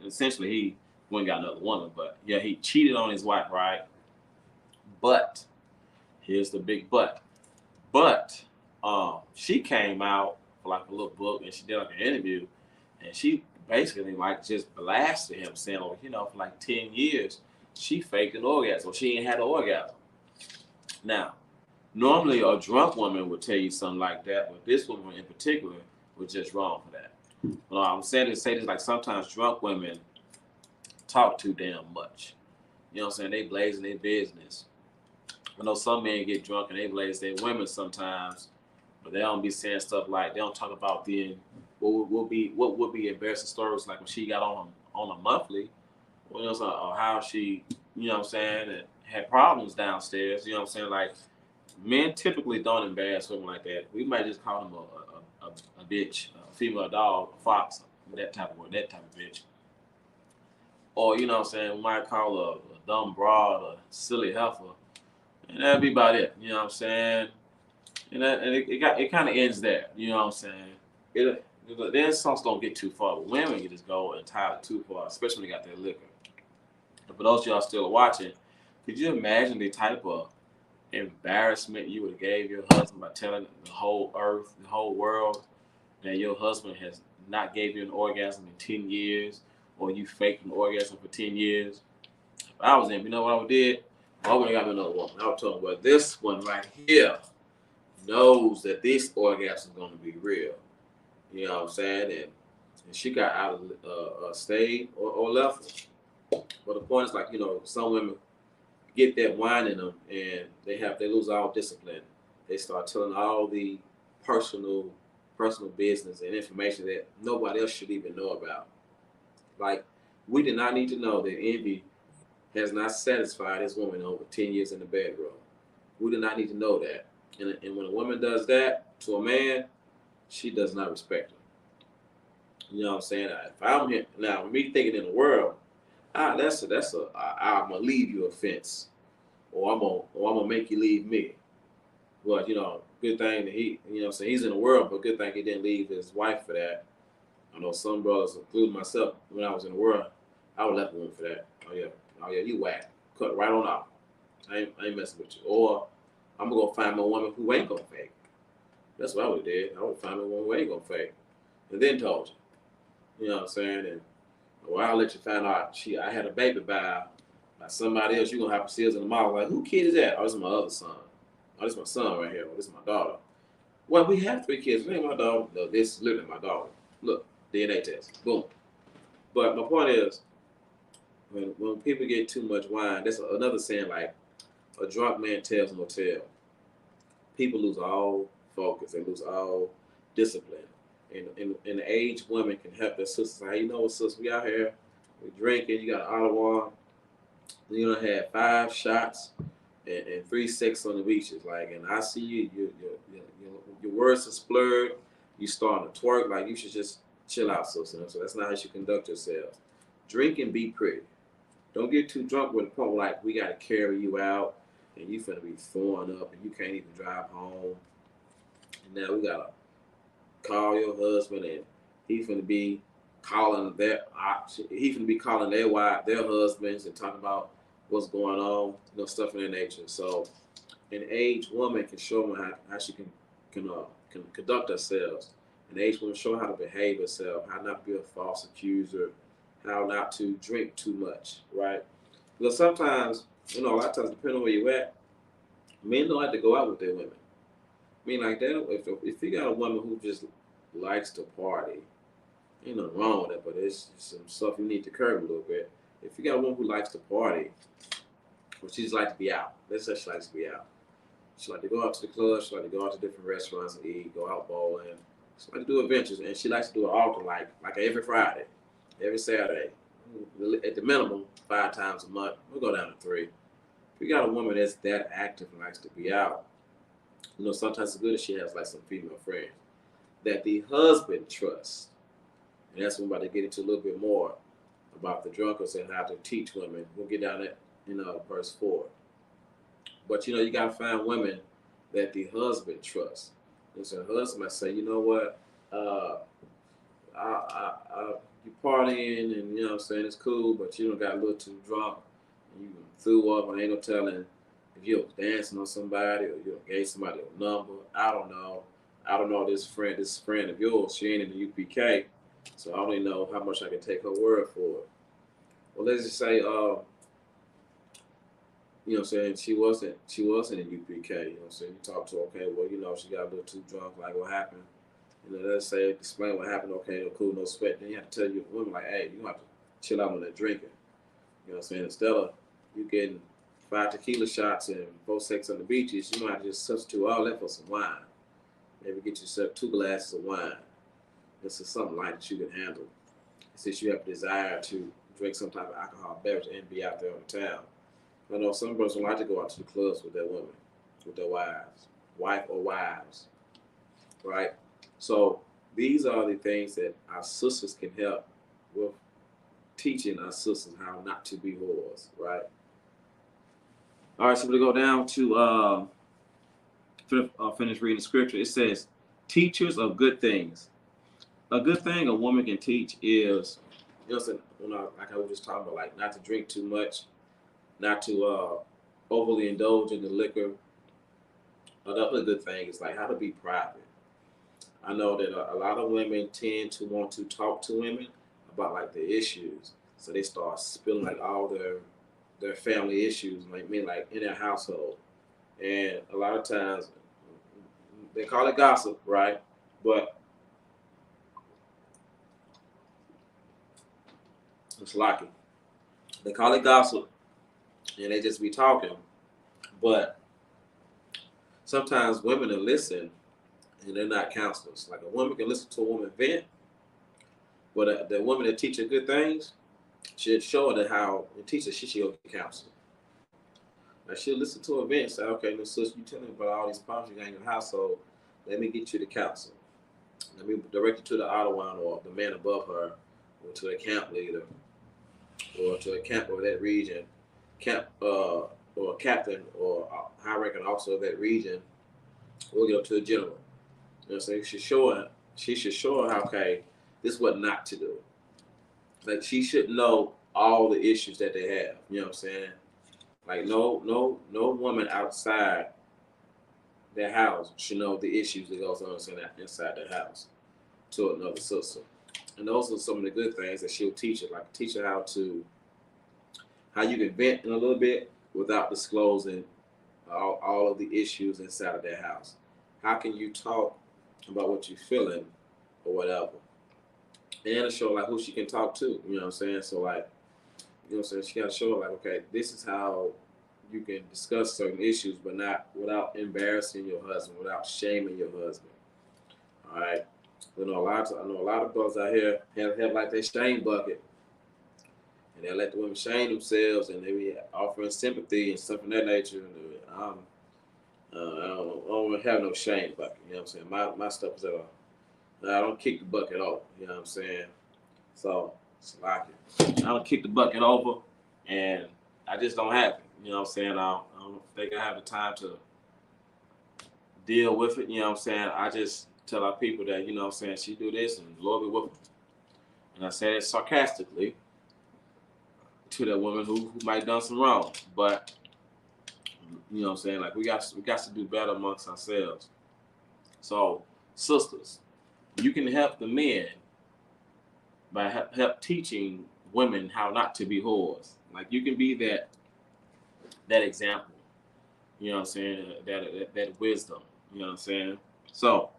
Essentially he went and got another woman, but yeah, he cheated on his wife, right? But here's the big but. But she came out for like a little book and she did like an interview and she basically like just blasted him saying, oh, you know, for like 10 years, she faked an orgasm. Or she ain't had an orgasm. Now, normally a drunk woman would tell you something like that, but this woman in particular was just wrong for that. Well, I'm saying to say this like sometimes drunk women talk too damn much. You know what I'm saying? They blazing their business. I know some men get drunk and they blaze their women sometimes, but they don't be saying stuff like, they don't talk about being what would be embarrassing stories like when she got on a monthly, or, you know, or how she, you know what I'm saying, and had problems downstairs. You know what I'm saying? Like men typically don't embarrass women like that. We might just call them a bitch, a female dog, a fox, that type of bitch. Or, you know what I'm saying, we might call a dumb broad, a silly heifer. And that'd be about it. You know what I'm saying? And it kind of ends there. You know what I'm saying? Then songs don't get too far. But women can just go entirely too far, especially when they got their liquor. But for those of y'all still watching, could you imagine the type of embarrassment you would have gave your husband by telling the whole earth, the whole world, that your husband has not gave you an orgasm in 10 years, or you faking an orgasm for 10 years. If I was in, you know what I would did? I would have got me another woman. I would tell them, well, this one right here knows that this orgasm is going to be real. You know what I'm saying? And she got out of stayed or left. But the point is, like, you know, some women get that wine in them and they lose all discipline. They start telling all the personal business and information that nobody else should even know about. Like, we did not need to know that envy has not satisfied this woman over 10 years in the bedroom. We do not need to know that. And when a woman does that to a man, she does not respect him. You know what I'm saying? If I'm here now, me thinking in the world, I'm gonna leave you offense, or I'm gonna make you leave me. But you know, good thing that he, you know, what I'm saying, he's in the world, but good thing he didn't leave his wife for that. I know some brothers, including myself, when I was in the world, I would left a woman for that. Oh yeah, you whack, cut right on off. I ain't messing with you. Or I'm gonna go find my woman who ain't gonna fake. That's what I would have did. I would find a woman who ain't gonna fake, and then told you. You know what I'm saying? And well, I'll let you find out. I had a baby by somebody else. You gonna have to see us in the mall. Like, who kid is that? Oh, this is my other son. Oh, this is my son right here. Oh, this is my daughter. Well, we have 3 kids. This ain't my daughter. No, this is literally my daughter. Look, DNA test. Boom. But my point is, when people get too much wine, that's another saying, like, a drunk man tells no tale. People lose all focus. They lose all discipline. And the age women can help their sisters. Hey, you know what, sister, we out here, we drinking, you got an olive oil, you done had 5 shots and 3 sex on the beaches. Like, and I see your words are splurred, you starting to twerk, like, you should just chill out, sister. So that's not how you should conduct yourselves. Drink and be pretty. Don't get too drunk with the point where, like, we got to carry you out and you finna be throwing up and you can't even drive home. And now we got to call your husband and he's finna be calling their husbands and talking about what's going on, you know, stuff of that nature. So an aged woman can show them how she can conduct herself. An aged woman show how to behave herself, how not to be a false accuser, how not to drink too much, right? Because sometimes, you know, a lot of times, depending on where you at, men don't like to go out with their women. I mean, like that. If you got a woman who just likes to party, ain't nothing wrong with it, but it's some stuff you need to curb a little bit. If you got a woman who likes to party, or she just likes to be out, let's say she likes to be out. She like to go out to the club. She like to go out to different restaurants and eat, go out bowling. She like to do adventures, and she likes to do it often, like every Friday, every Saturday, at the minimum 5 times a month. We'll go down to 3. If you got a woman that's that active and likes to be out, you know, sometimes it's good if she has like some female friends that the husband trusts. And that's what we're about to get into a little bit more about the drunkards and how to teach women. We'll get down that in verse 4. But, you know, you got to find women that the husband trusts. And so the husband might say, you know what, you partying and, you know what I'm saying, it's cool, but you done got a little too drunk and you threw up and ain't no telling if you was dancing on somebody or you gave somebody a number. I don't know this friend of yours, she ain't in the UPK, so I don't even know how much I can take her word for it. Well, let's just say, you know what I'm saying, she wasn't in UPK, you know what I'm saying, you talk to her, okay, well, you know, she got a little too drunk, like what happened? You know, let's say, explain what happened, okay, no cool, no sweat. Then you have to tell your woman, like, hey, you have to chill out on that drinking. You know what I'm saying? Instead of you getting 5 tequila shots and 4 sex on the beaches, you might just substitute all that for some wine. Maybe get yourself 2 glasses of wine. This is something light that you can handle. Since you have a desire to drink some type of alcohol beverage and be out there on the town. I know some brothers don't like to go out to the clubs with their women, with their wife or wives, right? So these are the things that our sisters can help with, teaching our sisters how not to be whores, right? All right, so we go down to finish reading the scripture. It says, teachers of good things. A good thing a woman can teach is, you know, like I was just talking about, like not to drink too much, not to overly indulge in the liquor. Another good thing is like how to be private. I know that a lot of women tend to want to talk to women about like the issues. So they start spilling like all their family issues, like in their household. And a lot of times they call it gossip, right? But it's lucky. They call it gossip and they just be talking. But sometimes women will listen and they're not counselors. Like a woman can listen to a woman vent, but the woman that teach her good things, she'll show her how and teach her she should go get counseling. Like she'll listen to a vent and say, okay, no, sis, you telling me about all these problems you got in your household. Let me get you to counseling. Let me direct you to the outer one or the man above her, or to the camp leader, or to a camp of that region, or a captain or a high-ranking officer of that region. We'll get up to a general. You know what I'm saying? She should show her how, okay, this is what not to do. Like she should know all the issues that they have. You know what I'm saying? Like no woman outside their house should know the issues that goes on inside their house to another sister. And those are some of the good things that she'll teach her. Like teach her how you can vent in a little bit without disclosing all of the issues inside of their house. How can you talk about what you're feeling or whatever? And to show like who she can talk to. You know what I'm saying? So like, you know what I'm saying? She got to show her like, okay, this is how you can discuss certain issues, but not without embarrassing your husband, without shaming your husband. All right. I know a lot of brothers out here have like their shame bucket, and they let the women shame themselves, and they be offering sympathy and stuff of that nature. And I don't have no shame bucket. You know what I'm saying? My stuff is I don't kick the bucket over. You know what I'm saying? So it's like I don't kick the bucket over, and I just don't have it. You know what I'm saying? I don't think I have the time to deal with it. You know what I'm saying? I just tell our people that, you know what I'm saying, she do this and the Lord be with her. And I say it sarcastically to that woman who might have done some wrong. But, you know what I'm saying, like we got to do better amongst ourselves. So, sisters, you can help the men by help teaching women how not to be whores. Like you can be that example. You know what I'm saying? That wisdom. You know what I'm saying? So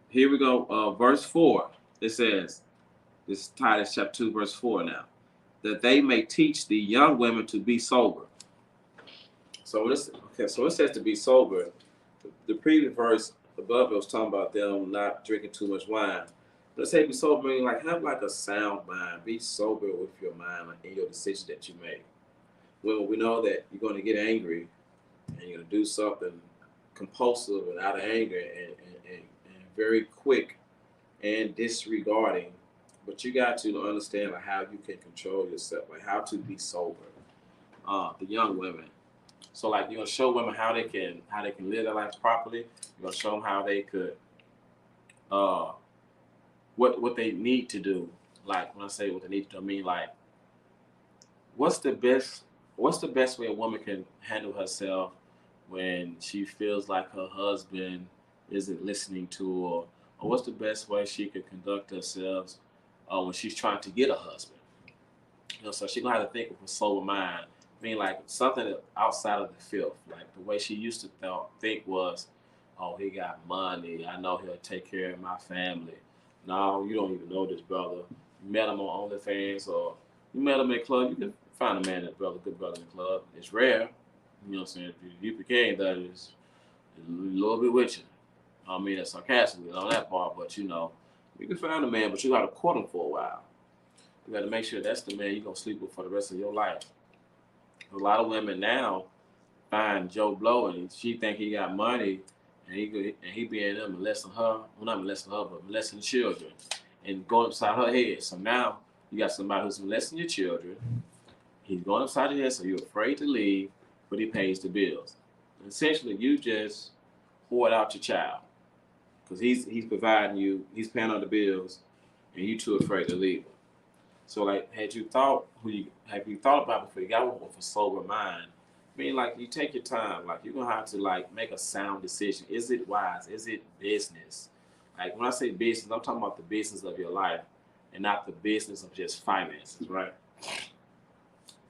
here we go. Verse 4. It says, this is Titus chapter 2, verse 4 now. That they may teach the young women to be sober. So it says to be sober. The previous verse above it was talking about them not drinking too much wine. Let's say be sober, meaning like have like a sound mind. Be sober with your mind, like in your decision that you make. When we know that you're going to get angry and you're going to do something compulsive and out of anger and very quick and disregarding, but you got to understand like how you can control yourself, like how to be sober. The young women. So like you're gonna show women how they can live their lives properly. You're gonna show them how they could what they need to do. Like when I say what they need to do, I mean like what's the best way a woman can handle herself when she feels like her husband isn't listening to her, or what's the best way she could conduct herself when she's trying to get a husband? You know, so she's gonna have to think with a sober mind. I mean, like something outside of the filth. Like the way she used to think was, oh, he got money. I know he'll take care of my family. No, you don't even know this brother. You met him on OnlyFans or you met him in a club. You can find a man that's good brother in the club. It's rare. You know what I'm saying? If UPK that is a little bit with you. I mean, that's sarcastically on that part, but you know, you can find a man, but you got to court him for a while. You got to make sure that's the man you're going to sleep with for the rest of your life. A lot of women now find Joe Blow and she think he got money and he be in there molesting her. Well, not molesting her, but molesting the children and going upside her head. So now you got somebody who's molesting your children. He's going upside your head, so you're afraid to leave, but he pays the bills. And essentially, you just hoard out your child because he's providing you, he's paying all the bills, and you too afraid to leave him. So, like, have you thought about before you got one with a sober mind? I mean, like, you take your time. Like, you're going to have to, like, make a sound decision. Is it wise? Is it business? Like, when I say business, I'm talking about the business of your life. and not the business of just finances, right?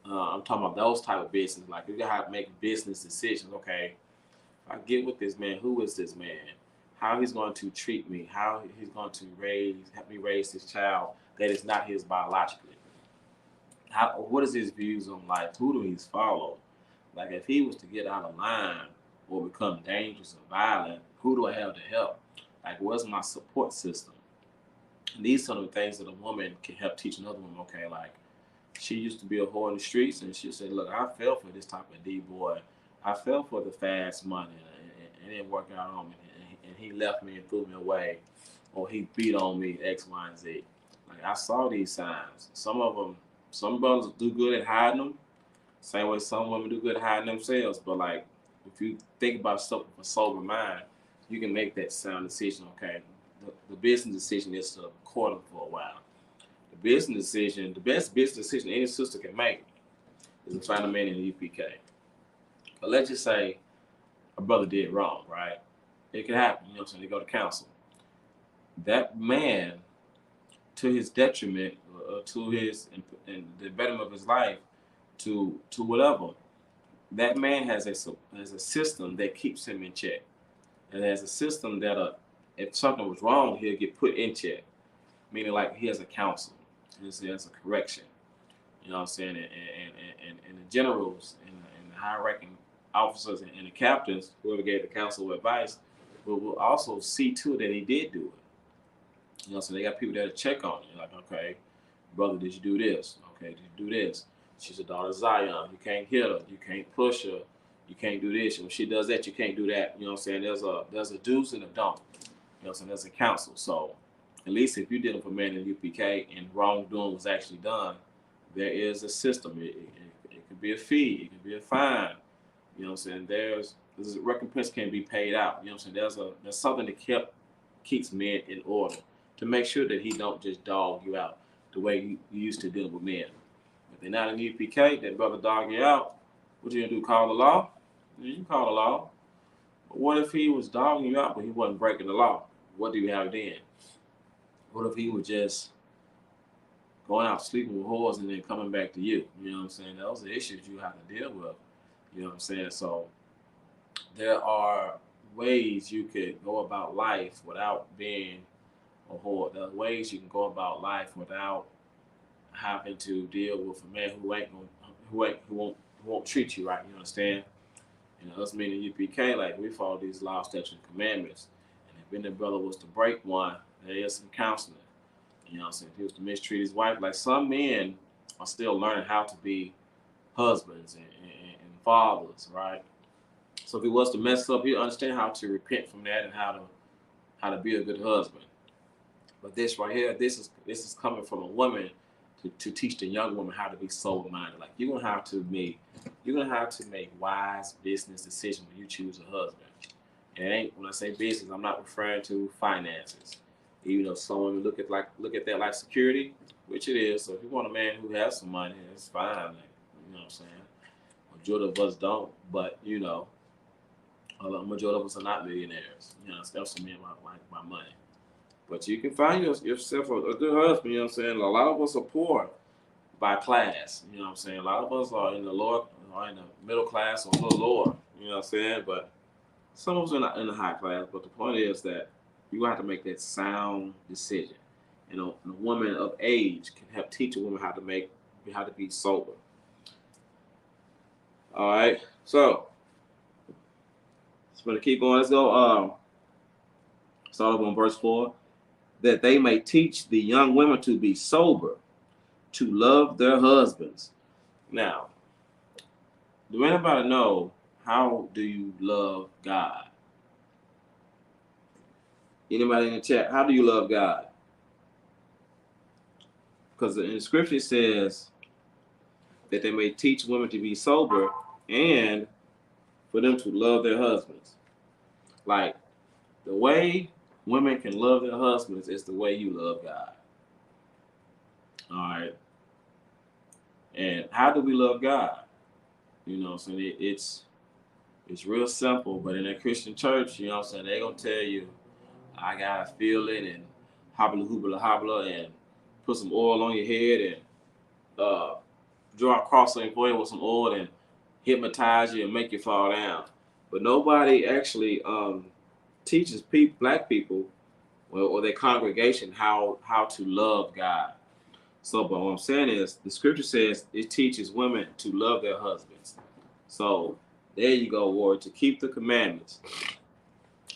I'm talking about those type of business. Like you gotta make business decisions. Okay, if I get with this man, who is this man? How he's going to treat me? How he's going to help me raise this child that is not his biologically? What is his views on life? Who do he follow? Like if he was to get out of line or become dangerous or violent, who do I have to help? Like what's my support system? And these are the things that a woman can help teach another woman. Okay, like she used to be a whore in the streets, and she said, "Look, I fell for this type of D boy. I fell for the fast money, and it didn't work out on me. And he left me and threw me away, or he beat on me X, Y, and Z. Like I saw these signs. Some of them, some brothers do good at hiding them. Same way some women do good at hiding themselves. But like, if you think about stuff with a sober mind, you can make that sound decision. Okay, the business decision is to court him for a while. The business decision, the best business decision any sister can make is to find a man in the UPK. But let's just say a brother did wrong, right? It could happen, you know what I'm saying? They go to counsel. That man, to his detriment, to his and the betterment of his life, to whatever, that man has a system that keeps him in check, and has a system that if something was wrong, he'll get put in check. Meaning, like he has a counsel, he has a correction. You know what I'm saying? And the generals and the high-ranking officers and the captains, whoever gave the counsel advice, will also see to it that he did do it. You know, so they got people there to check on you. Like, okay, brother, did you do this? Okay, did you do this? She's a daughter of Zion. You can't hit her. You can't push her. You can't do this. When she does that, you can't do that. You know what I'm saying? There's a do's and a don't. You know what I'm saying? There's a counsel. So at least if you're dealing with a man in UPK and wrongdoing was actually done, there is a system. It could be a fee. It could be a fine. You know what I'm saying? There's a recompense can be paid out. You know what I'm saying? There's something that keeps men in order to make sure that he don't just dog you out the way you used to deal with men. If they're not in UPK, that brother dog you out. What you gonna do? Call the law? Yeah, you can call the law. But what if he was dogging you out, but he wasn't breaking the law? What do you have then? What if he was just going out sleeping with whores and then coming back to you? You know what I'm saying? Those are issues you have to deal with. You know what I'm saying? So there are ways you could go about life without being a whore. There are ways you can go about life without having to deal with a man who won't treat you right. You understand? And us men in UPK, like we follow these laws, statutes, and commandments. And if any brother was to break one, there is some counseling. You know what I'm saying? If he was to mistreat his wife, like some men are still learning how to be husbands and fathers, right? So if he was to mess up, he'll understand how to repent from that and how to be a good husband. But this right here, this is coming from a woman to teach the young woman how to be sober-minded. Like you're gonna have to make wise business decisions when you choose a husband. And when I say business, I'm not referring to finances. Even though some women look at that like security, which it is. So if you want a man who has some money, it's fine. Like, you know what I'm saying? Majority of us don't, but you know, a majority of us are not millionaires. You know, that's what I mean by money. But you can find yourself a good husband. You know what I'm saying? A lot of us are poor by class. You know what I'm saying? A lot of us are in the middle class or a little lower. You know what I'm saying? But some of us are not in the high class. But the point is that you have to make that sound decision. You know, a woman of age can help teach a woman how to be sober. All right, so going to keep going. Let's go. Start up on verse 4. That they may teach the young women to be sober, to love their husbands. Now, do anybody know how do you love God? Anybody in the chat? How do you love God? Because in the scripture it says that they may teach women to be sober and for them to love their husbands. Like the way women can love their husbands is the way you love God. All right. And how do we love God? You know what I'm saying? It's real simple, but in a Christian church, you know what I'm saying, they're going to tell you, I got to feel it and hobbla hoobla hobbla and put some oil on your head and draw a cross on your forehead with some oil and hypnotize you and make you fall down. But nobody actually teaches black people or their congregation how to love God. So, but what I'm saying is, the scripture says it teaches women to love their husbands. So, there you go, Ward, to keep the commandments.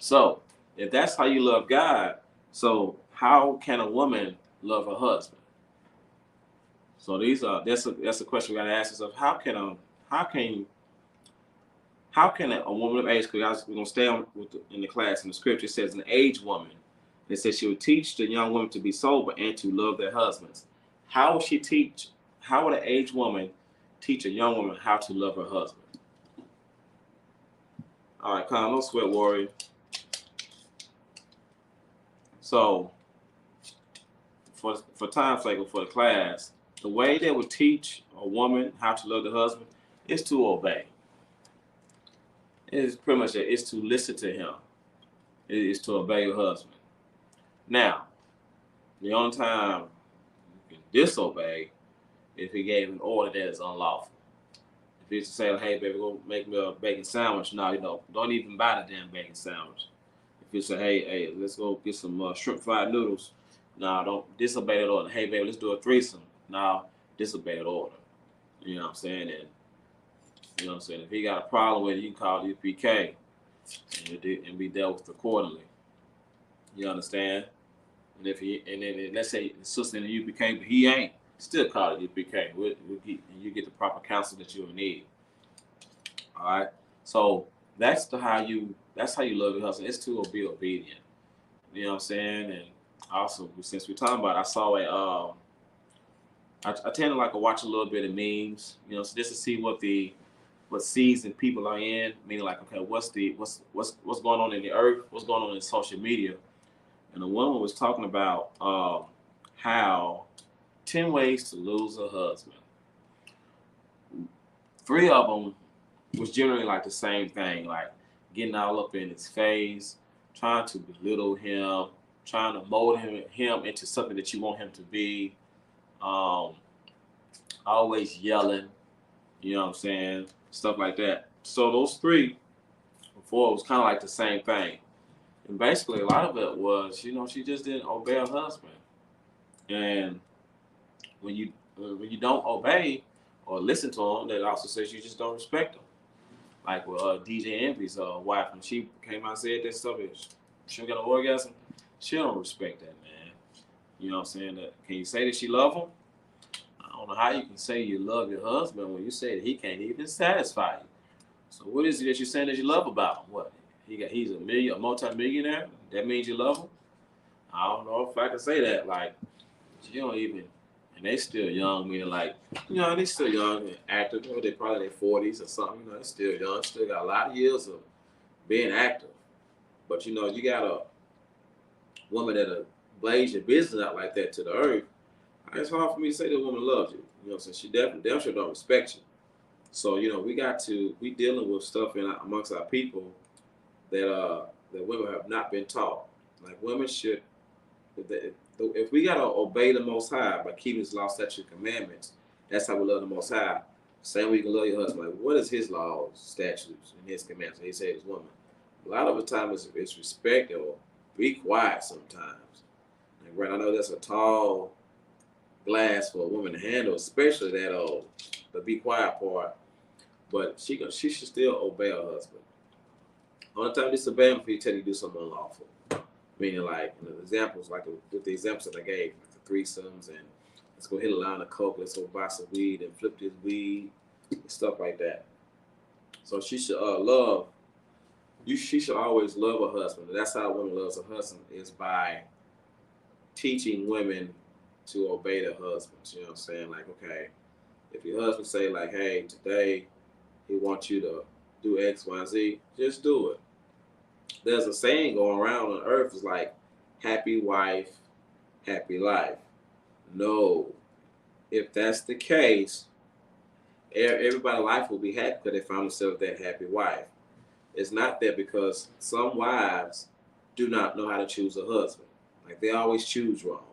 So, if that's how you love God, so how can a woman love her husband? So that's a question we got to ask ourselves. How can a woman of age? Because we're gonna stay on in the class. And the scripture says an aged woman. It says she will teach the young women to be sober and to love their husbands. How will she teach? How would an aged woman teach a young woman how to love her husband? All right, Con, no sweat, warrior. So, for time's sake, for the class, the way they would teach a woman how to love the husband is to obey. It is pretty much that. It's to listen to him. It is to obey your husband. Now, the only time you can disobey if he gave an order that is unlawful. If he used to say, hey, baby, go make me a bacon sandwich, no, don't even buy the damn bacon sandwich. If you say, hey, let's go get some shrimp fried noodles, no, don't disobey that order. Hey, baby, let's do a threesome. No, disobey that order. You know what I'm saying? And you know what I'm saying? If he got a problem with it, you can call the ISUPK and be dealt with accordingly. You understand? And then let's say the sister in the ISUPK, but he ain't, still call it ISUPK. You get the proper counsel that you will need. All right. So that's how you love your husband. It's to be obedient. You know what I'm saying? And also, since we're talking about it, I saw I tend to like to watch a little bit of memes, you know, so just to see what season people are in. Meaning, like, okay, what's going on in the earth? What's going on in social media? And the woman was talking about how 10 ways to lose a husband. 3 of them was generally like the same thing, like getting all up in his face, trying to belittle him, trying to mold him into something that you want him to be. Always yelling, you know what I'm saying? Stuff like that. So those 3 before, it was kind of like the same thing. And basically a lot of it was, you know, she just didn't obey her husband. And when you don't obey or listen to him, that also says you just don't respect him. Like with DJ Envy's wife, when she came out and said that stuff, she got an orgasm, she don't respect that, man. You know what I'm saying? Can you say that she love him? I don't know how you can say you love your husband when you say that he can't even satisfy you. So what is it that you're saying that you love about him? What? He's a multi-millionaire? That means you love him? I don't know if I can say that. Like, you don't even, and they still young, meaning like, you know, they still young and active. You know, they probably in their 40s or something. You know, they still young, still got a lot of years of being active. But you know, you got a woman that'll blaze your business out like that to the earth. It's hard for me to say that woman loves you. You know, so she definitely sure don't respect you. So, you know, we dealing with stuff amongst our people that women have not been taught. Like, women should, if we gotta obey the Most High by keeping His law, statutes, and commandments, that's how we love the Most High. Same way you can love your husband. Like, what is His laws, statutes, and His commandments? He said His woman. A lot of the time it's respect or be quiet sometimes. Like, right, I know that's a tall glass for a woman to handle, especially that the be quiet part. But she should still obey her husband. Only time disobey him if he tell you to do something unlawful. Meaning, like, you know, the examples, like with the examples that I gave, like the threesomes and let's go hit a line of coke, let's go buy some weed and flip this weed, and stuff like that. So she should she should always love her husband. And that's how a woman loves her husband, is by teaching women to obey their husbands. You know what I'm saying? Like, okay, if your husband say like, hey, today he wants you to do X, Y, Z, just do it. There's a saying going around on earth, is like, happy wife, happy life. No, if that's the case, everybody's life will be happy because they found themselves that happy wife. It's not that, because some wives do not know how to choose a husband. Like, they always choose wrong.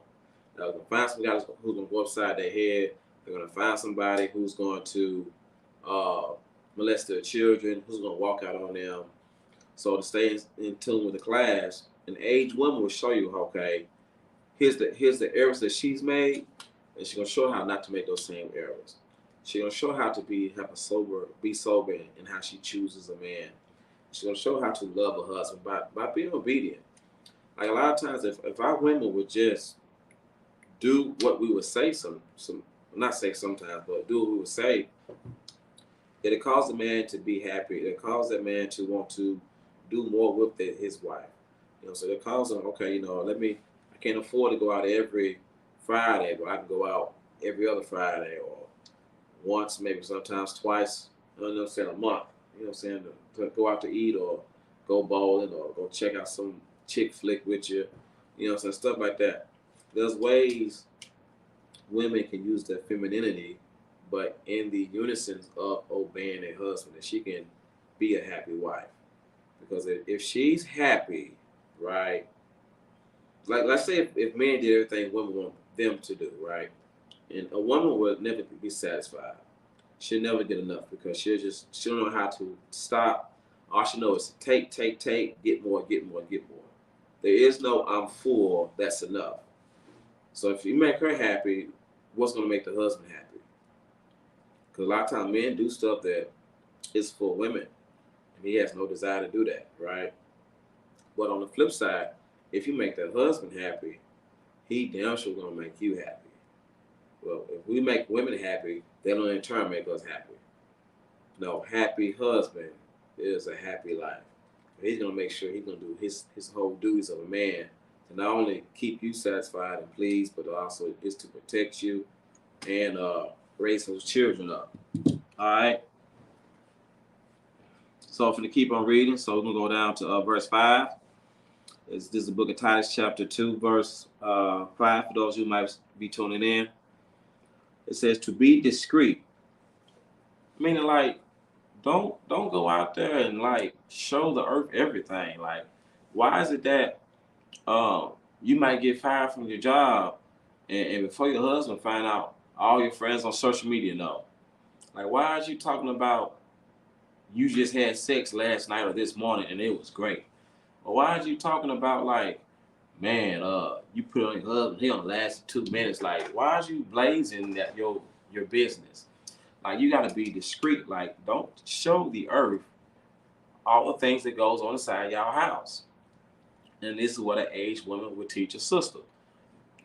They're gonna find some guys who's gonna go upside their head. They're gonna find somebody who's going to molest their children, who's gonna walk out on them. So to stay in tune with the class, an aged woman will show you, okay, here's the errors that she's made, and she's gonna show how not to make those same errors. She's gonna show how to be sober in how she chooses a man. She's gonna show how to love a husband by being obedient. Like a lot of times, if our women would just do what we would say, not say sometimes, but do what we would say, it'll cause the man to be happy. It'll cause that man to want to do more with his wife. So it calls him, okay, I can't afford to go out every Friday, but I can go out every other Friday or once, maybe sometimes twice, a month, to go out to eat or go bowling or go check out some chick flick with you, stuff like that. There's ways women can use their femininity, but in the unison of obeying their husband, that she can be a happy wife. Because if she's happy, right, like let's say if men did everything women want them to do, right, and a woman would never be satisfied. She'll never get enough because she don't know how to stop. All she knows is take, get more. There is no I'm full, that's enough. So if you make her happy, what's going to make the husband happy? Because a lot of times men do stuff that is for women, and he has no desire to do that, right? But on the flip side, if you make the husband happy, he damn sure going to make you happy. Well, if we make women happy, they'll in turn make us happy. No, happy husband is a happy life. He's going to make sure he's going to do his whole duties of a man to not only keep you satisfied and pleased, but also is to protect you and raise those children up. All right. So I'm going to keep on reading. So we're going to go down to verse 5. This is the book of Titus, chapter 2, verse 5, for those who might be tuning in. It says to be discreet, meaning like don't go out there and like show the earth everything. Like, why is it that you might get fired from your job and before your husband find out, all your friends on social media know? Like, why are you talking about you just had sex last night or this morning and it was great? Or why are you talking about like, man, you put on your husband, he only lasted 2 minutes. Like, why are you blazing that your business? Like, you got to be discreet. Like, don't show the earth all the things that goes on inside y'all house. And this is what an aged woman would teach a sister.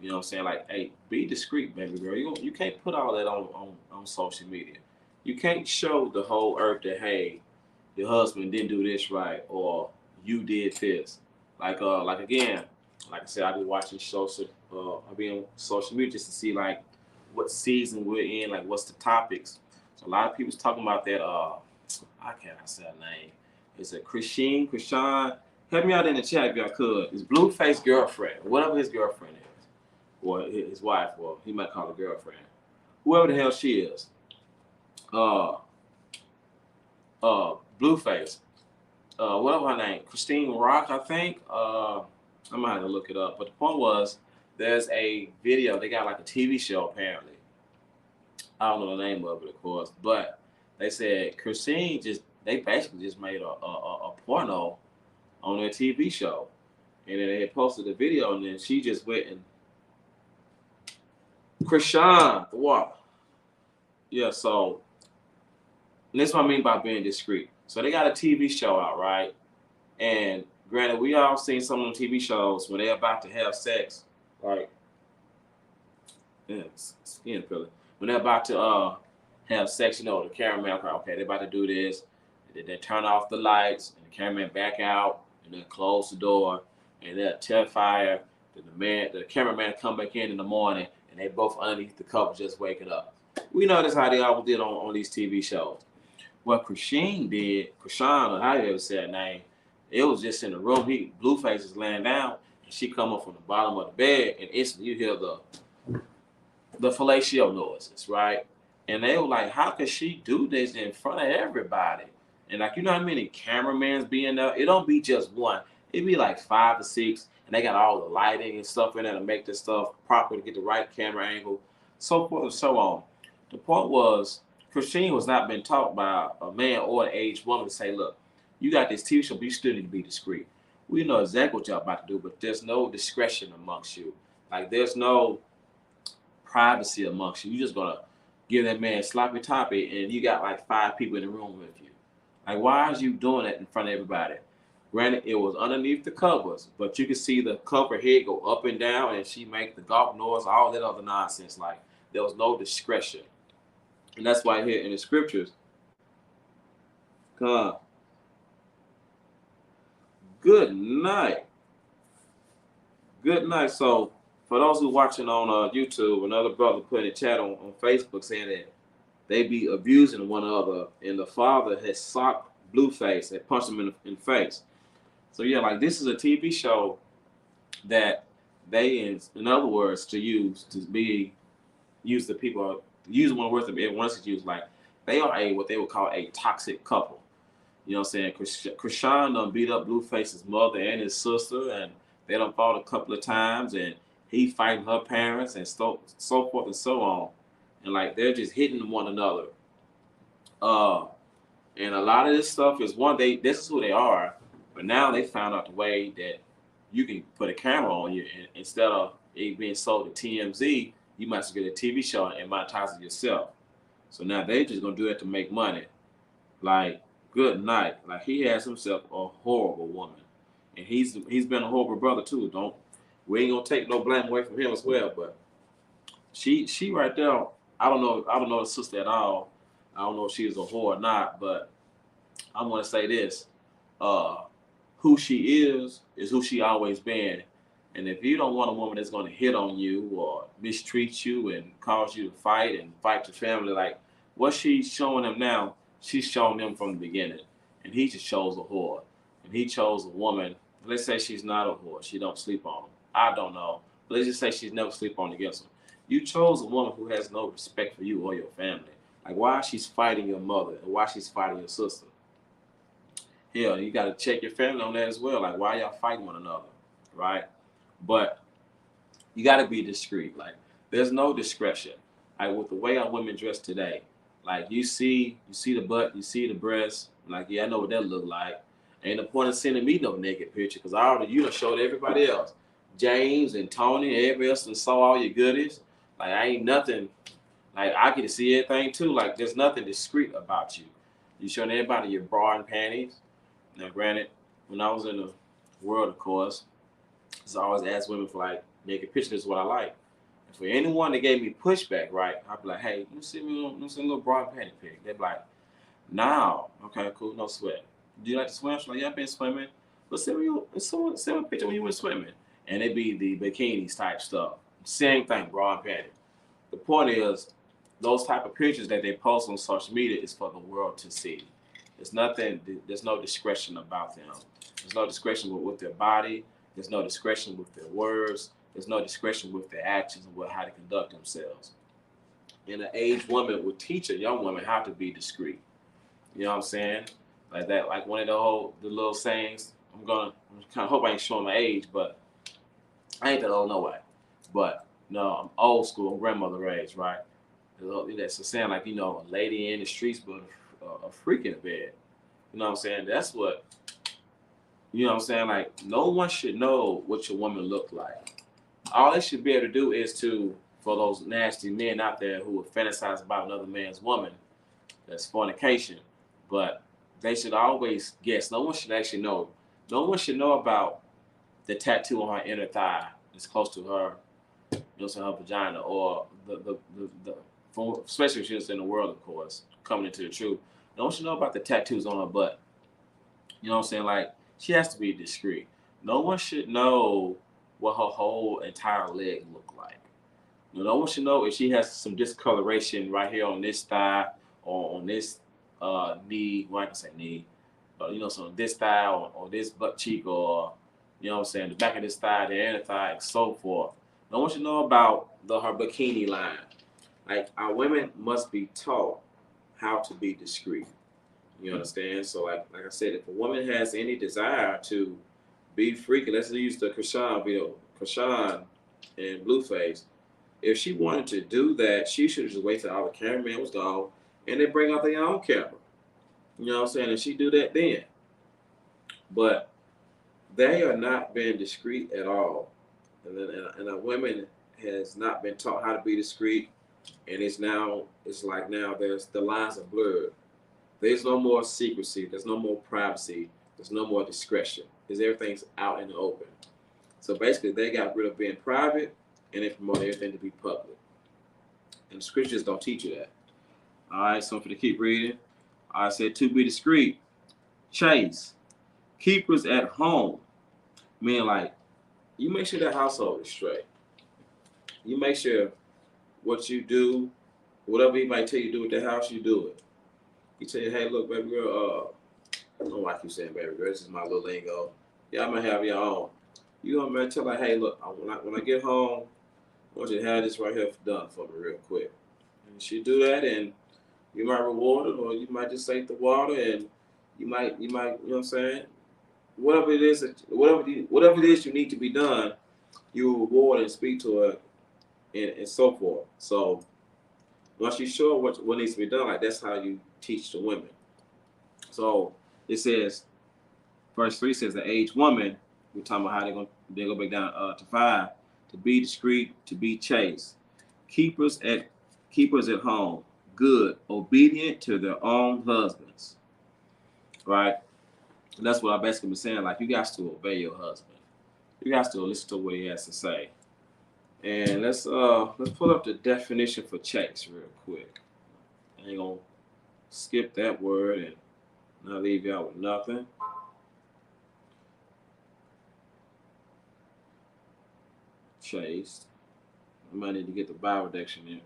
You know what I'm saying? Like, hey, be discreet, baby girl. You can't put all that on social media. You can't show the whole earth that, hey, your husband didn't do this right or you did this. Like again, like I said, I be watching I be on social media just to see like what season we're in, like what's the topics. So a lot of people's talking about that. I can't say her name. Is it Krishan? Help me out in the chat if y'all could. It's Blueface girlfriend, whatever his girlfriend is, or his wife, or he might call her girlfriend, whoever the hell she is. Blueface. Whatever her name, Christine Rock, I think. I'm gonna have to look it up. But the point was, there's a video. They got like a TV show apparently. I don't know the name of it, of course, but they said Christine they basically just made a porno on their TV show, and then they had posted the video, and then she just went and Krishan, what? Yeah, so and that's what I mean by being discreet. So they got a TV show out, right? And granted, we all seen some of the TV shows when they're about to have sex, like, skin feeling. When they're about to have sex, the cameraman, okay, they're about to do this. They turn off the lights, and the cameraman back out, and then close the door, and they'll tell fire. The cameraman come back in the morning, and they both underneath the cover just waking up. We know that's how they always did on these TV shows. What Krishan, or how you ever say her name, it was just in the room. Blueface is laying down, and she come up from the bottom of the bed, and instantly you hear the fellatio noises, right? And they were like, how could she do this in front of everybody? And like, you know how many cameramans be in there? It don't be just one. It be like 5 or 6. and they got all the lighting and stuff in there to make this stuff proper, to get the right camera angle, so forth and so on. The point was, Christine was not been taught by a man or an aged woman to say, look, you got this TV show, but you still need to be discreet. We know exactly what y'all about to do, but there's no discretion amongst you. Like, there's no privacy amongst you. You're just gonna give that man sloppy toppy, and you got like 5 people in the room with you. Like, why is you doing that in front of everybody? Granted, it was underneath the covers, but you could see the cover head go up and down, and she make the golf noise, all that other nonsense. Like, there was no discretion, and that's why here in the scriptures, God, good night, good night. So, for those who watching on YouTube, another brother put in the chat on Facebook saying that they be abusing one another, and the father has socked Blueface and punched him in the face. So yeah, like, this is a TV show that they, in other words, use the people, use one word that everyone wants to use, like, they are what they would call a toxic couple. You know what I'm saying? Krishan done beat up Blueface's mother and his sister, and they done fought a couple of times, and he fighting her parents and so forth and so on. And like, they're just hitting one another. And a lot of this stuff is this is who they are, but now they found out the way that you can put a camera on you, and instead of it being sold to TMZ, you might as well get a TV show and monetize it yourself. So now they just gonna do it to make money. Like, good night. Like, he has himself a horrible woman, and he's been a horrible brother too. We ain't gonna take no blame away from him as well, but she right there. I don't know the sister at all. I don't know if she is a whore or not, but I'm gonna say this: who she is who she always been. And if you don't want a woman that's gonna hit on you or mistreat you and cause you to fight your family, like what she's showing them now, she's showing them from the beginning. And he just chose a whore, and he chose a woman. Let's say she's not a whore; she don't sleep on him. I don't know. But let's just say she's never sleep on against him. You chose a woman who has no respect for you or your family. Like, why she's fighting your mother and why she's fighting your sister. Hell, you got to check your family on that as well. Like, why y'all fighting one another, right? But you got to be discreet. Like, there's no discretion. Like, with the way our women dress today, like, you see the butt, you see the breasts. Like, yeah, I know what that look like. Ain't no point in sending me no naked picture, because you done showed everybody else. James and Tony, everybody else done saw all your goodies. Like, I ain't nothing. Like, I get to see everything too. Like, there's nothing discreet about you. You showing everybody your bra and panties. Now, granted, when I was in the world, of course, I always asked women for, like, naked pictures. This is what I like. And for anyone that gave me pushback, right, I'd be like, hey, you see me a little bra and panty pic. They'd be like, no. Okay, cool, no sweat. Do you like to swim? She's like, yeah, I've been swimming. But send me a picture when you were swimming. And it'd be the bikinis type stuff. Same thing, bra and panty. The point is, those type of pictures that they post on social media is for the world to see. There's no discretion about them. There's no discretion with their body. There's no discretion with their words. There's no discretion with their actions and how to conduct themselves. And an aged woman would teach a young woman how to be discreet. You know what I'm saying? Like that, like one of the little sayings. I'm kind of hope I ain't showing my age, but I ain't that old no way. But no, I'm old school, grandmother age, right? That's a saying, like, a lady in the streets, but a freak in the bed. You know what I'm saying? That's what, you know what I'm saying? Like, no one should know what your woman look like. All they should be able to do is for those nasty men out there who would fantasize about another man's woman, that's fornication. But they should always guess. No one should actually know. No one should know about the tattoo on her inner thigh that's close to her, her vagina, or especially if she's in the world, of course, coming into the truth. No one should know about the tattoos on her butt. You know what I'm saying? Like, she has to be discreet. No one should know what her whole entire leg look like. No one should know if she has some discoloration right here on this thigh or on this knee. Well, I can say knee, but so this thigh or this butt cheek, or you know what I'm saying, the back of this thigh, the inner thigh, and so forth. No one should know about her bikini line. Like, our women must be taught how to be discreet. You understand? So, like I said, if a woman has any desire to be freaking. Let's use the Krishan video. Krishan and Blueface. If she wanted to do that, she should have just waited till all the cameraman was gone and then bring out their own camera. You know what I'm saying? And she do that then. But they are not being discreet at all. And a woman has not been taught how to be discreet. And it's like now there's the lines are blurred. There's no more secrecy. There's no more privacy. There's no more discretion. Because everything's out in the open. So basically, they got rid of being private and they promote everything to be public. And the scriptures don't teach you that. All right, so for to keep reading, I said to be discreet, chase, keepers at home. Meaning like, you make sure that household is straight. You make sure what you do, whatever he might tell you to do with the house, you do it. He tell you, hey, look, baby girl, I don't know why I keep saying baby girl, this is my little lingo. Yeah, I'm gonna have your own. You gonna tell her, hey, look, when I get home, I want you to have this right here done for me real quick. And she do that, and you might reward it, or you might just save the water, and you might, you know what I'm saying? Whatever it is you need to be done, you reward and speak to her, and so forth. So once you show what needs to be done, like that's how you teach the women. So it says, verse 3 says, the aged woman, we're talking about how they go back down to 5, to be discreet, to be chaste, keepers at home, good, obedient to their own husbands. Right? And that's what I basically been saying. Like, you got to obey your husband. You got to listen to what he has to say. And let's pull up the definition for chaste real quick. I ain't gonna skip that word and not leave y'all with nothing. Chaste. I might need to get the Bible dictionary.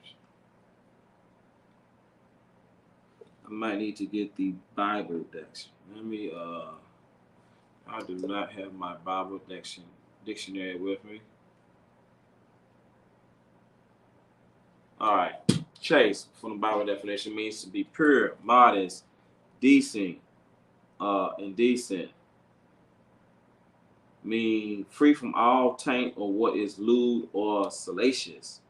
Let me I do not have my Bible dictionary with me. All right. Chaste, from the Bible definition, means to be pure, modest, decent, indecent. Mean free from all taint or what is lewd or salacious.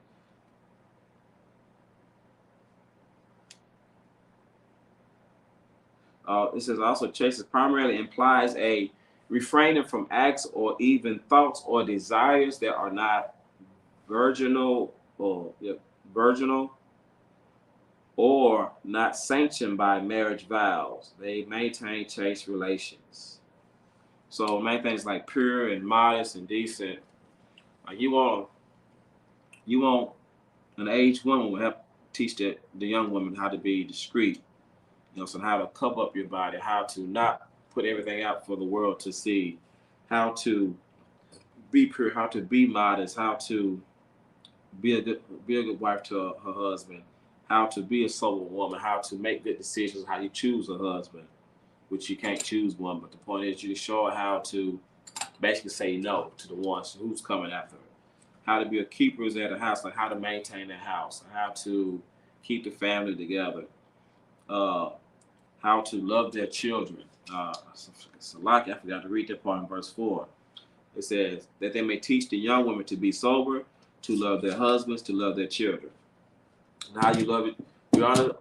It says also chaste primarily implies a refraining from acts or even thoughts or desires that are not virginal or not sanctioned by marriage vows. They maintain chaste relations. So main things like pure and modest and decent. Like you want an aged woman will help teach the young women how to be discreet. You know, so how to cover up your body, how to not put everything out for the world to see, how to be pure, how to be modest, how to be a good wife to her husband, how to be a sober woman, how to make good decisions, how you choose a husband, which you can't choose one, but the point is you show her how to basically say no to the ones who's coming after her, how to be a keeper at a house, like how to maintain the house, how to keep the family together, how to love their children. Salaki, I forgot to read that part in verse 4. It says that they may teach the young women to be sober, to love their husbands, to love their children. And how you love it,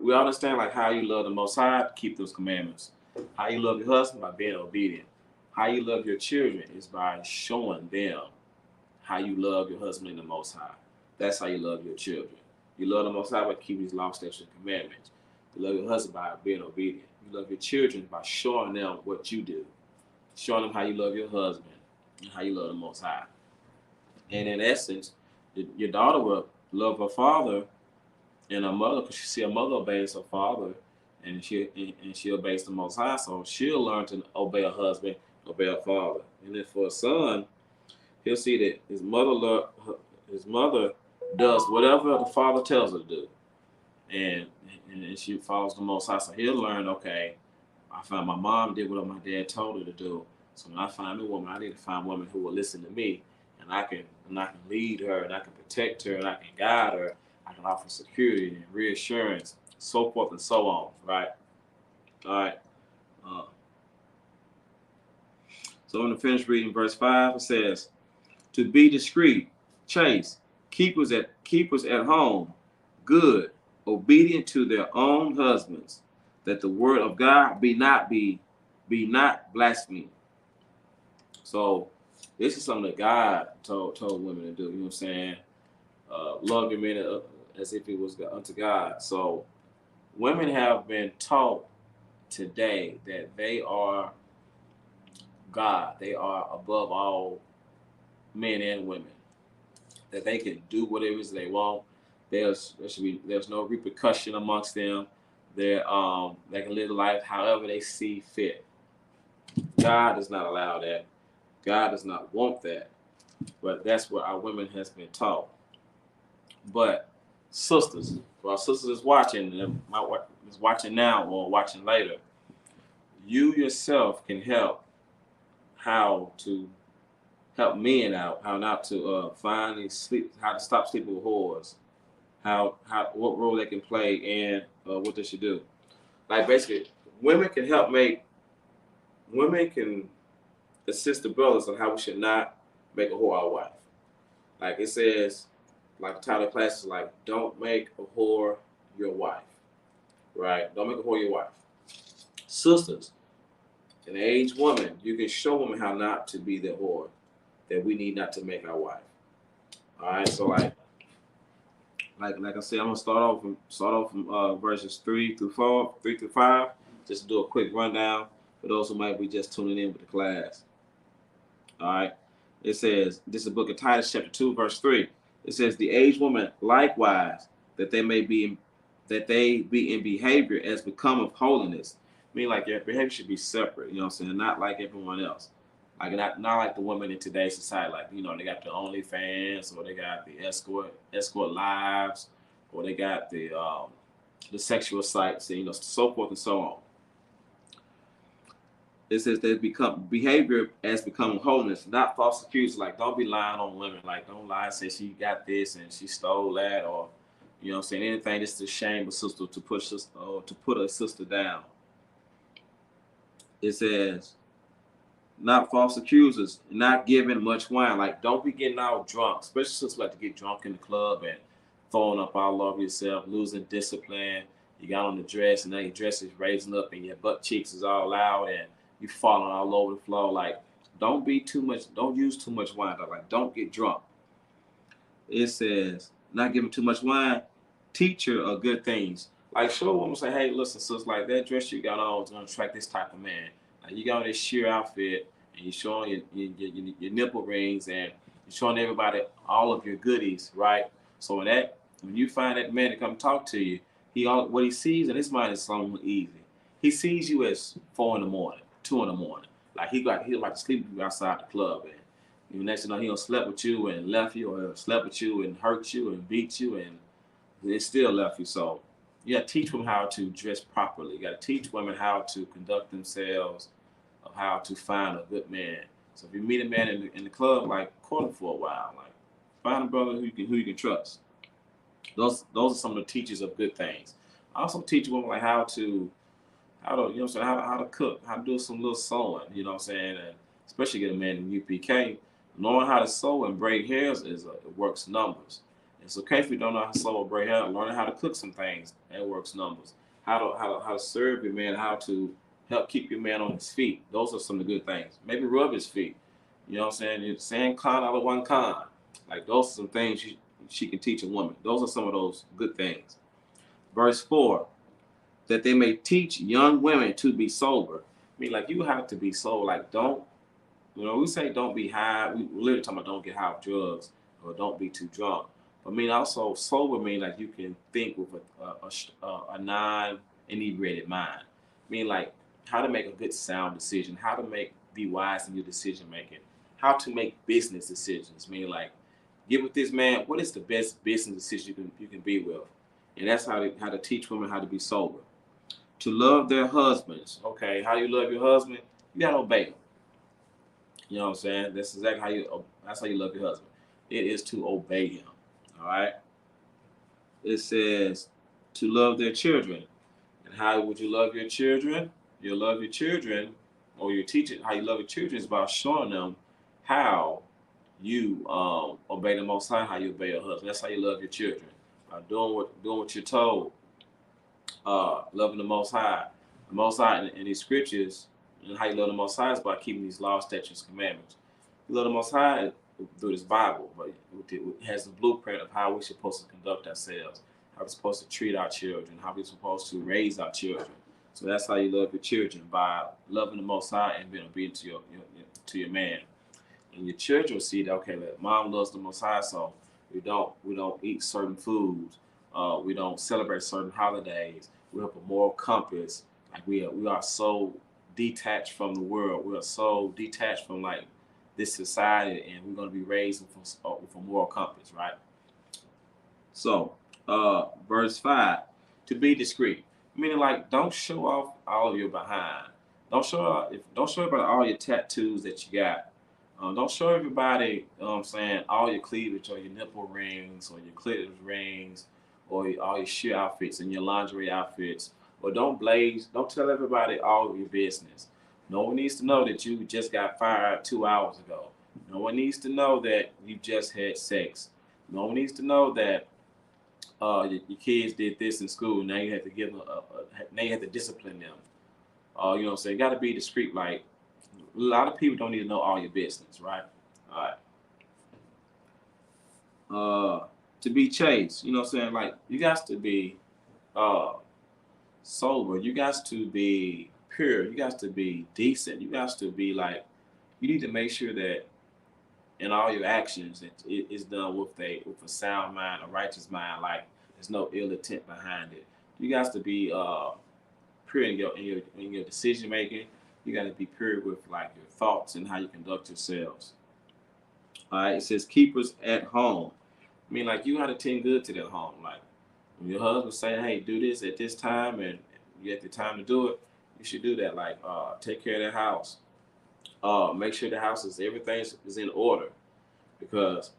we understand like how you love the Most High, keep those commandments. How you love your husband, by being obedient. How you love your children is by showing them how you love your husband and the Most High. That's how you love your children. You love the Most High by keeping His law, statutes, and commandments. You love your husband by being obedient. You love your children by showing them what you do. Showing them how you love your husband and how you love the Most High. And in essence, your daughter will love her father and her mother because she see her mother obeys her father and she obeys the Most High. So she'll learn to obey her husband, obey her father. And then for a son, he'll see that his mother does whatever the father tells her to do. And she follows the Most High. So he'll learn, okay, I found my mom did what my dad told her to do. So when I find a woman, I need to find women who will listen to me, and I can lead her, and I can protect her, and I can guide her. I can offer security and reassurance, so forth and so on, right? All right. So I'm going to finish reading verse 5. It says, to be discreet, chaste, keepers at home, good, obedient to their own husbands, that the word of God be not blasphemed. So this is something that God told women to do. You know what I'm saying? Love your men as if it was unto God. So women have been taught today that they are God. They are above all men and women. That they can do whatever it is they want. There's no repercussion amongst them. They can live life however they see fit. God does not allow that. God does not want that. But that's what our women has been taught. But sisters, for our sisters is watching now or watching later, you yourself can help how to help men out, how not to finally sleep, how to stop sleeping with whores, what role they can play, and what they should do. Like basically, women can assist the brothers on how we should not make a whore our wife. Like it says, like the title of the class is like, don't make a whore your wife, right? Don't make a whore your wife. Sisters, an aged woman, you can show women how not to be the whore that we need not to make our wife. All right, so like I said, I'm gonna start off from verses 3 through 5. Just to do a quick rundown for those who might be just tuning in with the class. All right, it says, this is the book of Titus, chapter 2, verse 3. It says, the aged woman likewise, that they be in behavior as become of holiness. I mean, like your behavior should be separate. You know what I'm saying? Not like everyone else. Like not like the women in today's society. Like, you know, they got the OnlyFans, or they got the escort lives, or they got the sexual sites, and, you know, so forth and so on. It says they become behavior as becoming holiness, not false accusers. Like, don't be lying on women. Like, don't lie and say she got this and she stole that, or, you know what I'm saying, anything just to shame a sister, to put a sister down. It says, not false accusers, not giving much wine. Like, don't be getting all drunk, especially since you like to get drunk in the club and throwing up all over yourself, losing discipline. You got on the dress, and now your dress is raising up, and your butt cheeks is all out, and you falling all over the floor. Like, don't use too much wine. Like, don't get drunk. It says, not giving too much wine, teach her of good things. Like, show a woman, say, hey, listen, sis, like that dress you got on is going to attract this type of man. Like, you got on this sheer outfit, and you're showing your nipple rings, and you're showing everybody all of your goodies, right? So when you find that man to come talk to you, what he sees in his mind is something easy. He sees you as 4 in the morning, 2 in the morning. Like, he'll like to sleep with you outside the club, and next thing you know, he'll slept with you and left you, or he'll slept with you and hurt you and beat you, and they still left you. So you got to teach women how to dress properly. You got to teach women how to conduct themselves, of how to find a good man. So if you meet a man in the club, like, court him for a while. Like, find a brother who you can trust. Those are some of the teachers of good things. I also teach women like how to you know what I'm saying, how to cook, how to do some little sewing, you know what I'm saying, and especially get a man in UPK. Knowing how to sew and braid hairs it works numbers. It's okay if you don't know how to sew or braid hair. Learning how to cook some things, it works numbers. How to serve your man, how to help keep your man on his feet. Those are some of the good things. Maybe rub his feet. You know what I'm saying? You're saying con out of one con. Like, those are some things she can teach a woman. Those are some of those good things. Verse 4, that they may teach young women to be sober. I mean, like, you have to be sober. Like, don't, we say don't be high. We literally talking about don't get high with drugs, or don't be too drunk. But I mean, also sober mean like you can think with a non-inebriated mind. I mean, like, how to make a good sound decision, how to be wise in your decision making, how to make business decisions. I mean, like, get with this man, what is the best business decision you can be with? And that's how to teach women how to be sober. To love their husbands. Okay, how you love your husband? You gotta obey him. You know what I'm saying? That's exactly that's how you love your husband. It is to obey him. All right. It says to love their children. And how would you love your children? You'll love your children or you teach it how you love your children is by showing them how you obey the Most High, how you obey your husband. That's how you love your children, by doing what you're told, loving the Most High. The Most High in these scriptures, and how you love the Most High is by keeping these laws, statutes, commandments. You love the Most High through this Bible, but it has the blueprint of how we're supposed to conduct ourselves, how we're supposed to treat our children, how we're supposed to raise our children. So that's how you love your children, by loving the Most High and being obedient to your man. And your children will see that, okay, that mom loves the Most High, so we don't eat certain foods, we don't celebrate certain holidays. We have a moral compass. Like we are so detached from the world. We are so detached from like this society, and we're going to be raised with a moral compass, right? So, verse 5, to be discreet, meaning like don't show off all of your behind. Don't show everybody all your tattoos that you got. Don't show everybody, what I'm saying, all your cleavage or your nipple rings or your clitoris rings or all your shoe outfits and your lingerie outfits. Or don't tell everybody all of your business. No one needs to know that you just got fired 2 hours ago. No one needs to know that you just had sex. No one needs to know that your kids did this in school. Now you have to give them now you have to discipline them. You know what I'm saying? You got to be discreet. Like a lot of people don't need to know all your business, right? All right. To be chaste, you know what I'm saying? Like you got to be sober. You got to be pure. You got to be decent. You got to be like, you need to make sure that in all your actions that it is done with a sound mind, a righteous mind. Like there's no ill intent behind it. You got to be pure in your decision making. You got to be pure with like your thoughts and how you conduct yourselves. All right. It says keepers at home. I mean, like you got to tend good to their home. Like when your husband saying, "Hey, do this at this time," and you get the time to do it, you should do that. Like take care of the house. Make sure the house everything is in order, because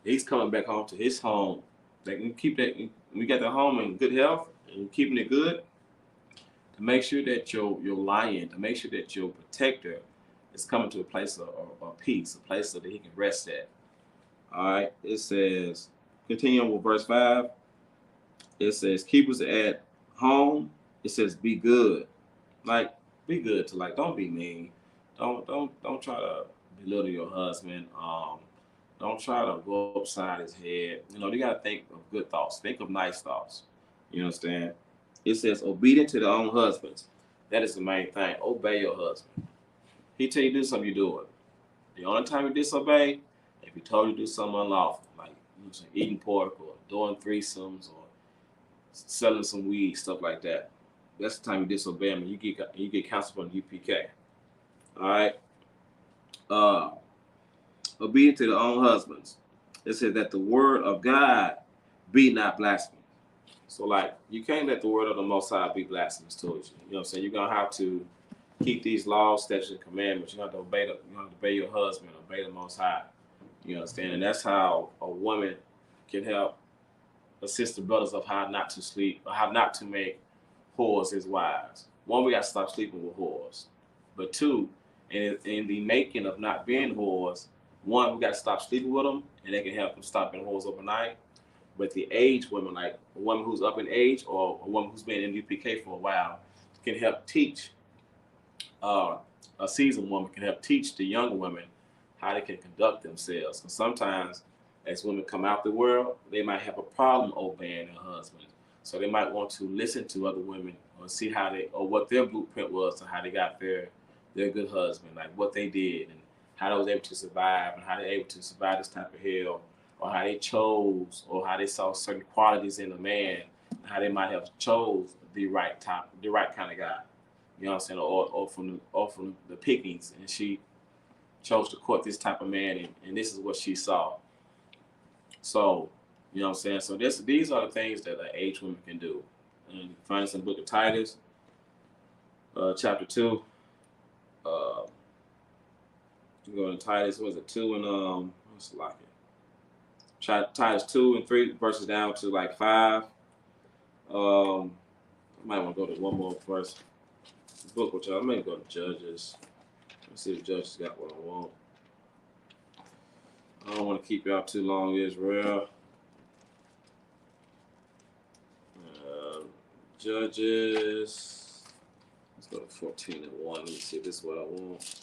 he's coming back home to his home. They can keep that. We got the home in good health and keeping it good. To make sure that your lion, to make sure that your protector is coming to a place of peace, a place so that he can rest at. All right. It says, continuing with verse 5. It says, keepers at home. It says, be good. Like, be good to like, don't be mean. Don't try to belittle your husband. Don't try to go upside his head. You know, you gotta think of good thoughts. Think of nice thoughts. You understand? It says, obedient to their own husbands. That is the main thing. Obey your husband. He tell you to do something, you do it. The only time you disobey, if he told you to do something unlawful, like eating pork or doing threesomes or selling some weed, stuff like that. That's the time you disobey him, and you get counsel from the UPK. All right. Obedient to their own husbands. It says that the word of God be not blasphemed. So like you can't let the word of the Most High be blasphemous towards you. You know what I'm saying? You're gonna have to keep these laws, statutes, and commandments. You have to obey your husband, obey the Most High. You understand? And that's how a woman can help assist the brothers of how not to sleep, or how not to make whores his wives. One, we got to stop sleeping with whores. But two, in the making of not being whores, one, we got to stop sleeping with them, and they can help them stop being whores overnight. But the aged women, like a woman who's up in age or a woman who's been in UPK for a while, can help teach. A seasoned woman can help teach the younger women how they can conduct themselves. Because sometimes, as women come out the world, they might have a problem obeying their husbands. So they might want to listen to other women or see how or what their blueprint was to how they got their good husband, like what they did and how they was able to survive and how they able to survive this type of hell, or how they chose, or how they saw certain qualities in a man, and how they might have chose the right kind of guy. You know what I'm saying? Or from the pickings, and she chose to court this type of man, and this is what she saw. So, you know what I'm saying? So these are the things that an aged woman can do. And you find this in the book of Titus, chapter 2. You go to Titus, what is it, 2 and what's it like it? Titus 2 and 3 verses down to like 5. I might want to go to one more verse. Book with y'all. I may go to Judges. Let's see if the judges got what I want. I don't want to keep y'all too long, Israel. Judges. Let's go to 14 and 1. Let me see if this is what I want.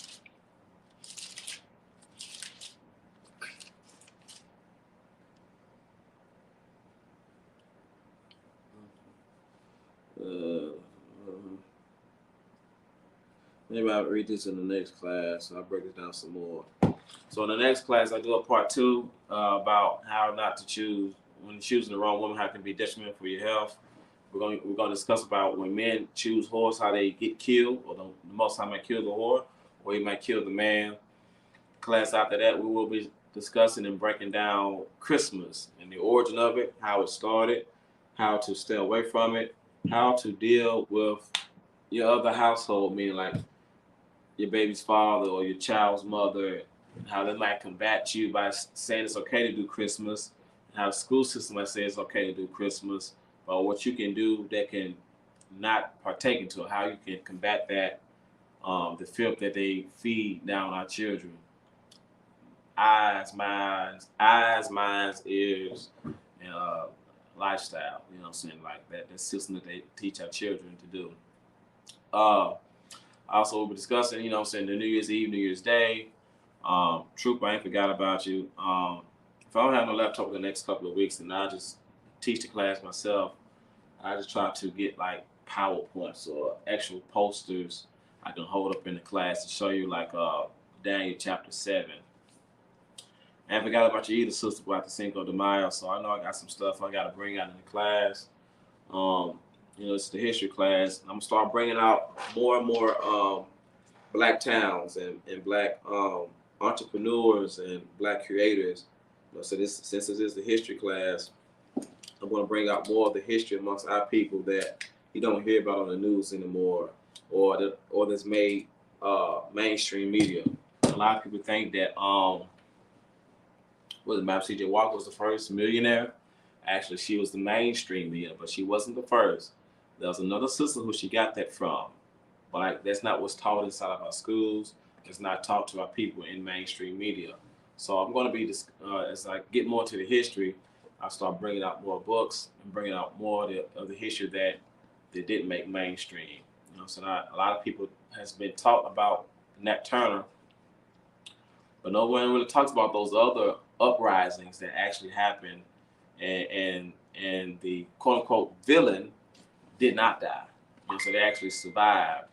Maybe I'll read this in the next class. I'll break it down some more. So in the next class, I do a part 2 about how not to choose. When choosing the wrong woman, how it can be detrimental for your health. We're going to discuss about when men choose whores, how they get killed, or the most time might kill the whore, or he might kill the man. Class after that, we will be discussing and breaking down Christmas and the origin of it, how it started, how to stay away from it, how to deal with your other household, meaning like your baby's father or your child's mother, how they might combat you by saying it's okay to do Christmas, how the school system might say it's okay to do Christmas, or what you can do that can not partake into it, how you can combat that, the filth that they feed down our children. Eyes, minds, ears, and lifestyle, you know what I'm saying, like that system that they teach our children to do. Also, we'll be discussing, you know what I'm saying, the New Year's Eve, New Year's Day. Troop, I ain't forgot about you. If I don't have no laptop for the next couple of weeks, then I just teach the class myself. I just try to get like PowerPoints or actual posters I can hold up in the class to show you, like Daniel chapter 7. I ain't forgot about you either, Sister, about the Cinco de Mayo. So I know I got some stuff I got to bring out in the class. You know, it's the history class. I'm gonna start bringing out more and more black towns and black entrepreneurs and black creators. You know, so since this is the history class, I'm gonna bring out more of the history amongst our people that you don't hear about on the news anymore, or that's made mainstream media. A lot of people think that Madam C.J. Walker was the first millionaire. Actually, she was the mainstream media, but she wasn't the first. There was another sister who she got that from. But like, that's not what's taught inside of our schools. It's not taught to our people in mainstream media. So I'm going to be, as I get more to the history, I start bringing out more books and bringing out more of the history that didn't make mainstream. You know, so now a lot of people has been taught about Nat Turner, but no one really talks about those other uprisings that actually happened, and the quote unquote villain did not die. You know, so they actually survived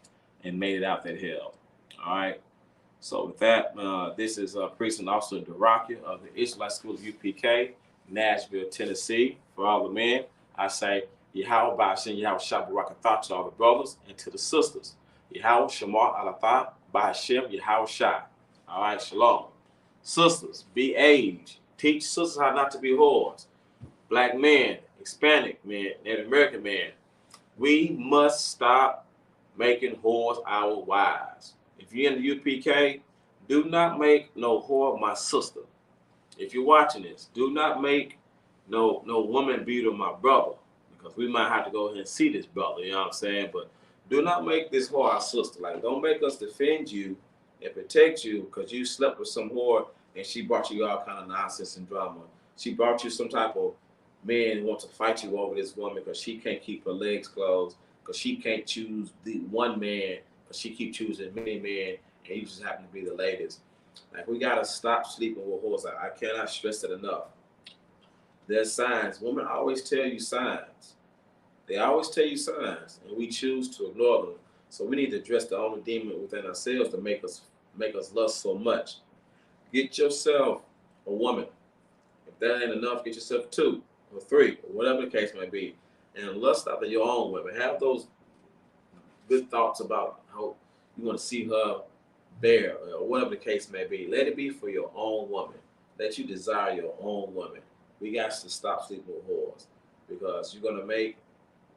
and made it out that hill. All right. So with that, this is Precinct Officer Darakia of the Israelite School of UPK, Nashville, Tennessee. For all the men, I say Yahweh Ba'ashem, Yahweh Shabbarakatah to all the brothers and to the sisters. Yahweh Shamar Alatah Ba'ashem Yahweh Shai. All right, shalom. Sisters, be aged. Teach sisters how not to be whores. Black men, Hispanic men, Native American men, we must stop making whores our wives. If you're in the UPK, do not make no whore my sister. If you're watching this, do not make no woman beater my brother, because we might have to go ahead and see this brother, you know what I'm saying? But do not make this whore our sister. Like, don't make us defend you and protect you because you slept with some whore and she brought you all kind of nonsense and drama. She brought you some type of man who wants to fight you over this woman because she can't keep her legs closed, because she can't choose the one man, because she keep choosing many men, and you just happen to be the latest. Like, we gotta stop sleeping with whores. I cannot stress it enough. There's signs. Women always tell you signs. They always tell you signs, and we choose to ignore them. So we need to address the only demon within ourselves to make us lust so much. Get yourself a woman. If that ain't enough, get yourself 2 or 3, or whatever the case may be, and lust after your own women. Have those good thoughts about how you want to see her there, or whatever the case may be. Let it be for your own woman. Let you desire your own woman. We got to stop sleeping with whores, because you're gonna make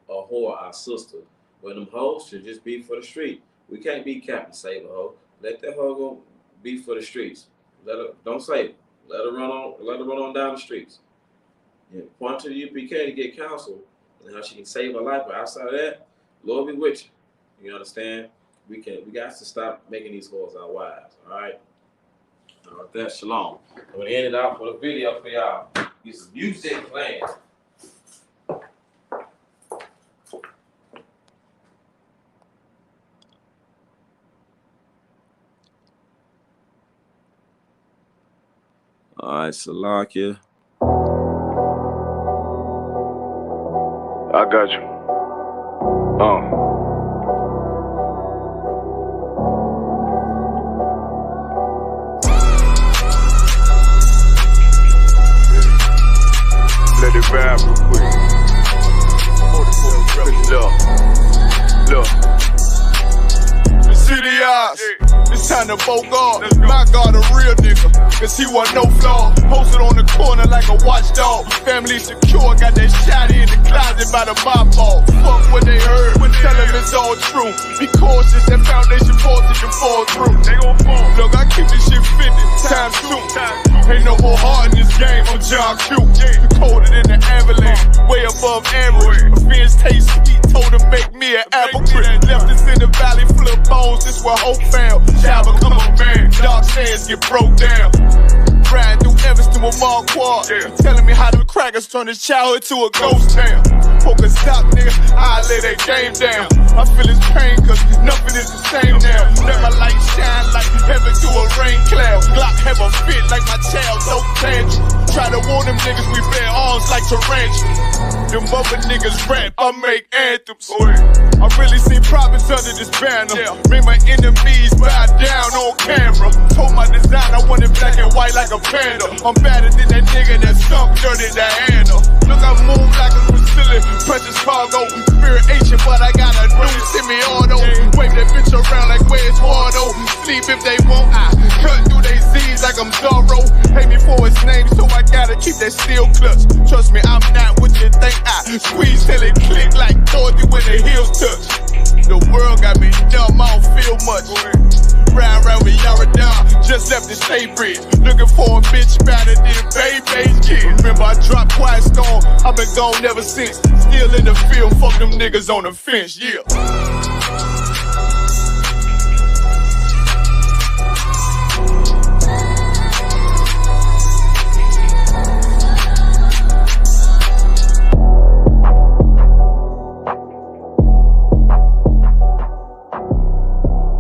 a whore our sister. When them hoes should just be for the street. We can't be Captain Save a hoe. Let that hoe go be for the streets. Let her, don't save her. Let her run on down the streets. And point to the UPK to get counsel and how she can save her life. But outside of that, Lord be with you. You understand? we got to stop making these whores our wives. All right. All right, that's shalom. I'm gonna end it off with a video for y'all. Get some music playing. All right, Salakia. I got you. Let it rap real quick. Look. The city eyes. It's time to vote God. My God, a real nigga. Cause he wasn't no flaw. Posted on the corner like a watchdog. Family secure, got that shotty in the closet by the mob ball. Fuck what they heard, tell them it's all true. Be cautious, that foundation falls if you fall through. They gon' fall. Look, I keep this shit 50 times 2. Ain't no more heart in this game, I'm John Q. The colder than the avalanche, way above average. Offense taste sweet, told him make me an apple tree. Left us in the valley full of bones, this where hope found. Shall become a man, dark sands get broke down. Riding through Evanston with Mark Quad. Telling me how them crackers turned his childhood to a ghost town. Poker stop, nigga, I lay that game down. I feel his pain, cause nothing is the same now. Let my light shine like heaven through a rain cloud. Glock have a fit like my child, so tangent. Try to warn them niggas, we bear arms like tarantulas. Them other niggas rap, I make anthems. I really seen prophets under this banner. Made my enemies bow down on camera. Told my design I wanted black and white like a panda. I'm better than that nigga that sunk dirty Diana. Look, I move like a Brazilian, precious cargo. Spirit ancient, but I got a new semi-auto. Wave that bitch around like where's Wardo. Sleep if they won't, I cut through they Z's like I'm Zorro. Hate me for his name, so I gotta keep that steel clutch. Trust me, I'm not what you think. I squeeze till it click like Dorothy when the heels touch. The world got me dumb, I don't feel much. Ride around with Yaradon, just left the state bridge. Looking for a bitch better than Baby's kid. Remember I dropped Quiet Storm, I've been gone ever since. Still in the field, fuck them niggas on the fence, yeah.